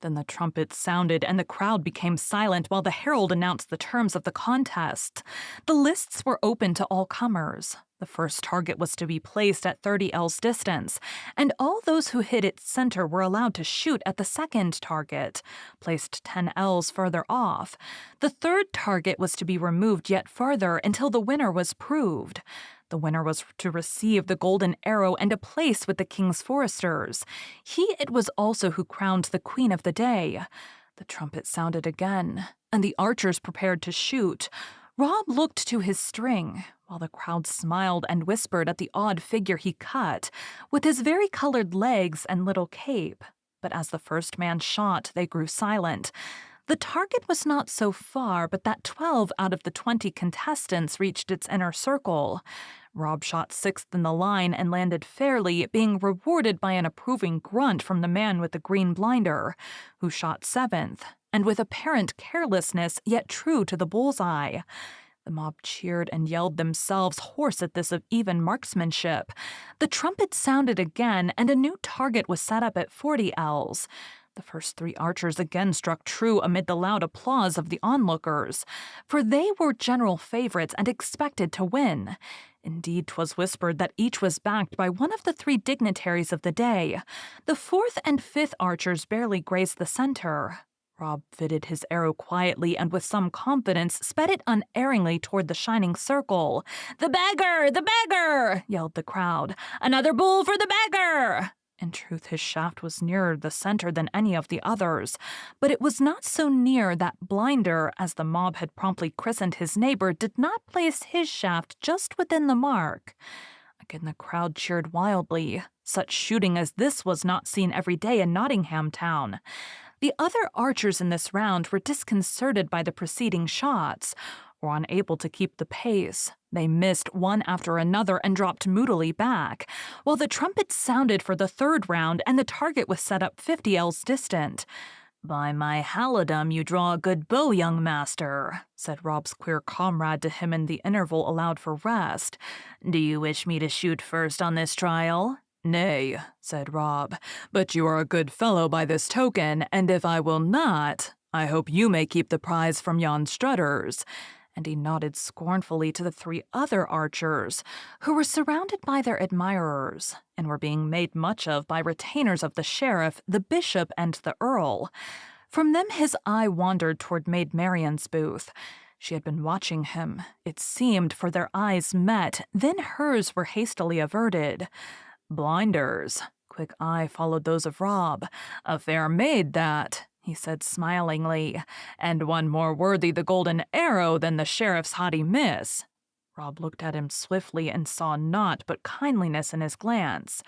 Then the trumpet sounded, and the crowd became silent while the herald announced the terms of the contest. The lists were open to all comers. The first target was to be placed at 30 ells distance, and all those who hit its center were allowed to shoot at the second target, placed 10 ells further off. The third target was to be removed yet farther until the winner was proved. The winner was to receive the golden arrow and a place with the king's foresters. He it was also who crowned the queen of the day. The trumpet sounded again, and the archers prepared to shoot. Rob looked to his string, while the crowd smiled and whispered at the odd figure he cut, with his vari-colored legs and little cape. But as the first man shot, they grew silent. The target was not so far, but that 12 out of the 20 contestants reached its inner circle. Rob shot sixth in the line and landed fairly, being rewarded by an approving grunt from the man with the green blinder, who shot seventh, and with apparent carelessness, yet true to the bullseye. The mob cheered and yelled themselves hoarse at this of even marksmanship. The trumpet sounded again, and a new target was set up at 40 ells. The first 3 archers again struck true amid the loud applause of the onlookers, for they were general favorites and expected to win. Indeed, 'twas whispered that each was backed by one of the 3 dignitaries of the day. The 4th and 5th archers barely grazed the center. Rob fitted his arrow quietly and with some confidence sped it unerringly toward the shining circle. "The beggar! The beggar!" yelled the crowd. "Another bull for the beggar!" In truth, his shaft was nearer the center than any of the others, but it was not so near that Blinder, as the mob had promptly christened his neighbor, did not place his shaft just within the mark. Again the crowd cheered wildly. Such shooting as this was not seen every day in Nottingham town. The other archers in this round were disconcerted by the preceding shots, or unable to keep the pace. They missed one after another and dropped moodily back, while the trumpet sounded for the third round and the target was set up 50 ells distant. "By my halidom, you draw a good bow, young master," said Rob's queer comrade to him in the interval allowed for rest. "Do you wish me to shoot first on this trial?" "Nay," said Rob, "but you are a good fellow by this token, and if I will not, I hope you may keep the prize from yon strutters." And he nodded scornfully to the 3 other archers, who were surrounded by their admirers, and were being made much of by retainers of the sheriff, the bishop, and the earl. From them his eye wandered toward Maid Marian's booth. She had been watching him, it seemed, for their eyes met, then hers were hastily averted. "Blinders." Quick eye followed those of Rob. "A fair maid, that," he said smilingly, "and one more worthy the golden arrow than the sheriff's haughty miss." Rob looked at him swiftly and saw naught but kindliness in his glance.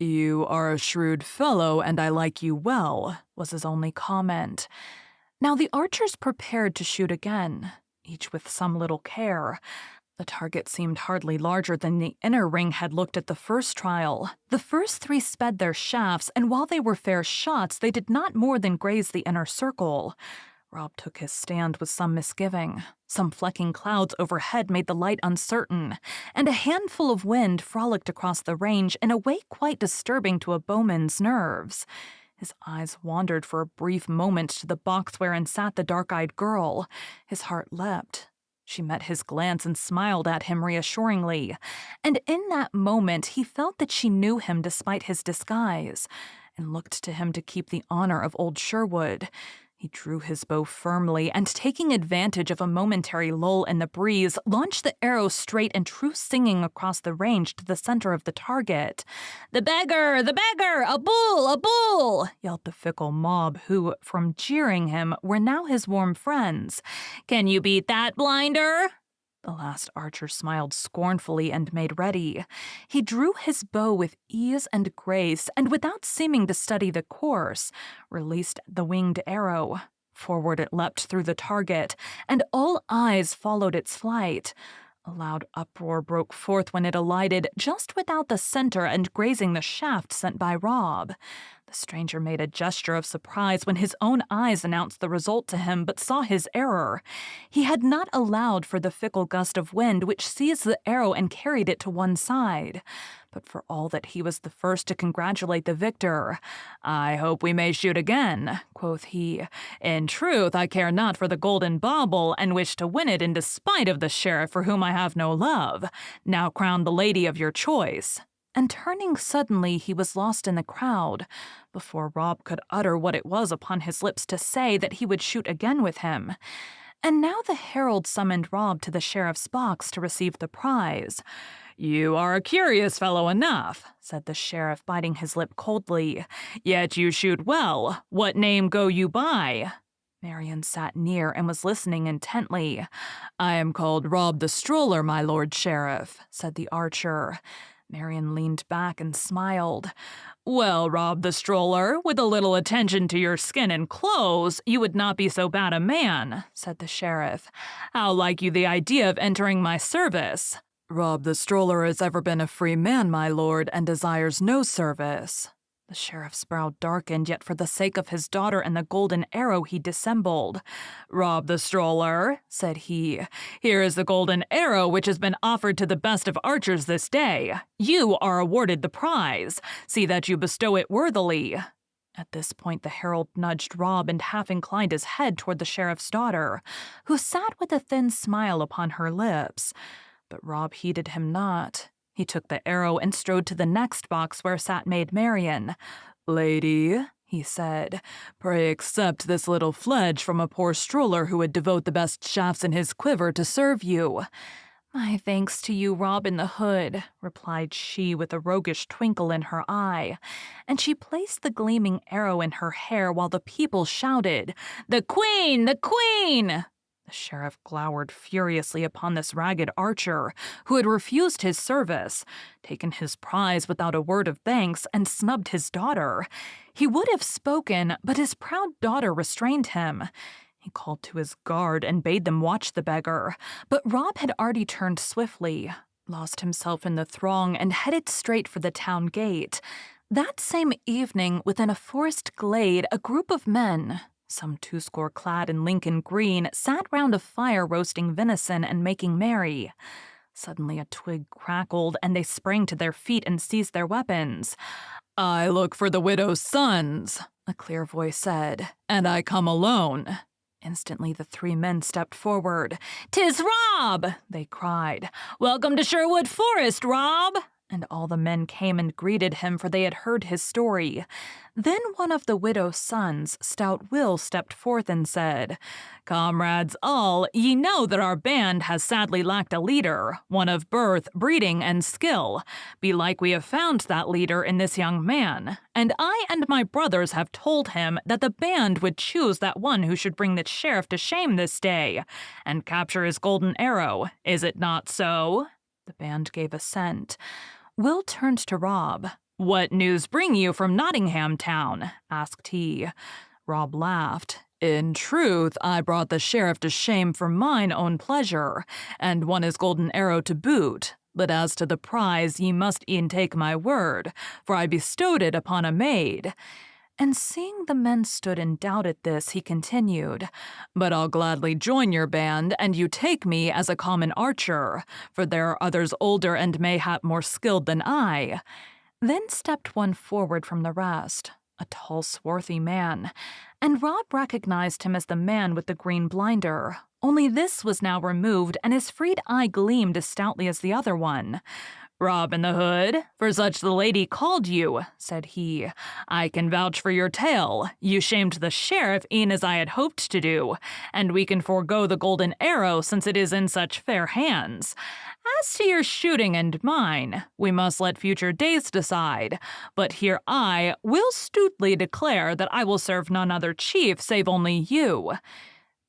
"You are a shrewd fellow, and I like you well," was his only comment. Now the archers prepared to shoot again, each with some little care. The target seemed hardly larger than the inner ring had looked at the first trial. The first three sped their shafts, and while they were fair shots, they did not more than graze the inner circle. Rob took his stand with some misgiving. Some flecking clouds overhead made the light uncertain, and a handful of wind frolicked across the range in a way quite disturbing to a bowman's nerves. His eyes wandered for a brief moment to the box wherein sat the dark-eyed girl. His heart leapt. She met his glance and smiled at him reassuringly, and in that moment he felt that she knew him despite his disguise, and looked to him to keep the honor of old Sherwood. He drew his bow firmly, and taking advantage of a momentary lull in the breeze, launched the arrow straight and true singing across the range to the center of the target. "The beggar! The beggar! A bull! A bull!" yelled the fickle mob, who, from jeering him, were now his warm friends. "Can you beat that, blinder?" The last archer smiled scornfully and made ready. He drew his bow with ease and grace, and without seeming to study the course, released the winged arrow. Forward it leapt through the target, and all eyes followed its flight. A loud uproar broke forth when it alighted just without the center and grazing the shaft sent by Rob. The stranger made a gesture of surprise when his own eyes announced the result to him, but saw his error. He had not allowed for the fickle gust of wind which seized the arrow and carried it to one side. But for all that he was the first to congratulate the victor. "I hope we may shoot again," quoth he. "In truth, I care not for the golden bauble, and wish to win it in despite of the sheriff for whom I have no love. Now crown the lady of your choice." And turning suddenly, he was lost in the crowd, before Rob could utter what it was upon his lips to say that he would shoot again with him. And now the herald summoned Rob to the sheriff's box to receive the prize. "You are a curious fellow enough," said the sheriff, biting his lip coldly. "Yet you shoot well. What name go you by?" Marion sat near and was listening intently. "I am called Rob the Stroller, my lord sheriff," said the archer. Marion leaned back and smiled. "Well, Rob the Stroller, with a little attention to your skin and clothes, you would not be so bad a man," said the sheriff. "How like you the idea of entering my service?" "Rob the Stroller has ever been a free man, my lord, and desires no service." The sheriff's brow darkened, yet for the sake of his daughter and the golden arrow he dissembled. "Rob the Stroller," said he, "here is the golden arrow which has been offered to the best of archers this day. You are awarded the prize. See that you bestow it worthily." At this point the herald nudged Rob and half inclined his head toward the sheriff's daughter, who sat with a thin smile upon her lips. But Rob heeded him not. He took the arrow and strode to the next box where sat Maid Marian. "Lady," he said, "pray accept this little pledge from a poor stroller who would devote the best shafts in his quiver to serve you." "My thanks to you, Rob in the Hood," replied she with a roguish twinkle in her eye, and she placed the gleaming arrow in her hair while the people shouted, "The Queen! The Queen!" The sheriff glowered furiously upon this ragged archer, who had refused his service, taken his prize without a word of thanks, and snubbed his daughter. He would have spoken, but his proud daughter restrained him. He called to his guard and bade them watch the beggar, but Rob had already turned swiftly, lost himself in the throng, and headed straight for the town gate. That same evening, within a forest glade, a group of men, some 20 clad in Lincoln green, sat round a fire roasting venison and making merry. Suddenly a twig crackled, and they sprang to their feet and seized their weapons. "I look for the widow's sons," a clear voice said, "and I come alone." Instantly the 3 men stepped forward. "'Tis Rob!" they cried. "Welcome to Sherwood Forest, Rob!" And all the men came and greeted him, for they had heard his story. Then one of the widow's sons, stout Will, stepped forth and said, "Comrades all, ye know that our band has sadly lacked a leader, one of birth, breeding, and skill. Belike we have found that leader in this young man, and I and my brothers have told him that the band would choose that one who should bring the sheriff to shame this day, and capture his golden arrow. Is it not so?" The band gave assent. Will turned to Rob. "What news bring you from Nottingham town?" asked he. Rob laughed. In truth, I brought the sheriff to shame for mine own pleasure, and won his golden arrow to boot. But as to the prize, ye must e'en take my word, for I bestowed it upon a maid. And seeing the men stood in doubt at this, he continued, But I'll gladly join your band, and you take me as a common archer, for there are others older and mayhap more skilled than I. Then stepped one forward from the rest, a tall, swarthy man, and Rob recognized him as the man with the green blinder, only this was now removed, and his freed eye gleamed as stoutly as the other one. Robin the Hood, for such the lady called you, said he. I can vouch for your tale. You shamed the sheriff e'en as I had hoped to do, and we can forego the golden arrow since it is in such fair hands. As to your shooting and mine, we must let future days decide, but here I will stoutly declare that I will serve none other chief save only you.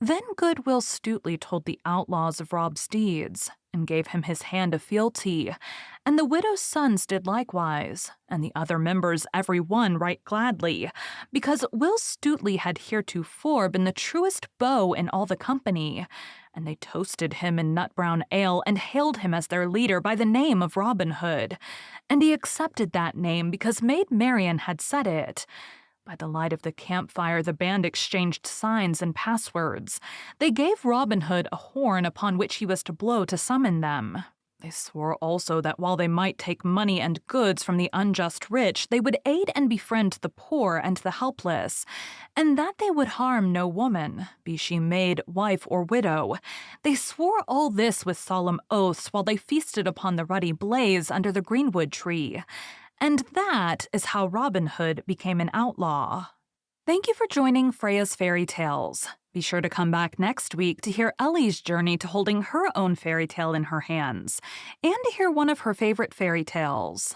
Then good Will Stutely told the outlaws of Rob's deeds, and gave him his hand of fealty, and the widow's sons did likewise, and the other members every one right gladly, because Will Stutely had heretofore been the truest beau in all the company, and they toasted him in nut-brown ale and hailed him as their leader by the name of Robin Hood, and he accepted that name because Maid Marian had said it. By the light of the campfire, the band exchanged signs and passwords. They gave Robin Hood a horn upon which he was to blow to summon them. They swore also that while they might take money and goods from the unjust rich, they would aid and befriend the poor and the helpless, and that they would harm no woman, be she maid, wife, or widow. They swore all this with solemn oaths while they feasted upon the ruddy blaze under the greenwood tree. And that is how Robin Hood became an outlaw. Thank you for joining Freya's Fairy Tales. Be sure to come back next week to hear Ellie's journey to holding her own fairy tale in her hands, and to hear one of her favorite fairy tales.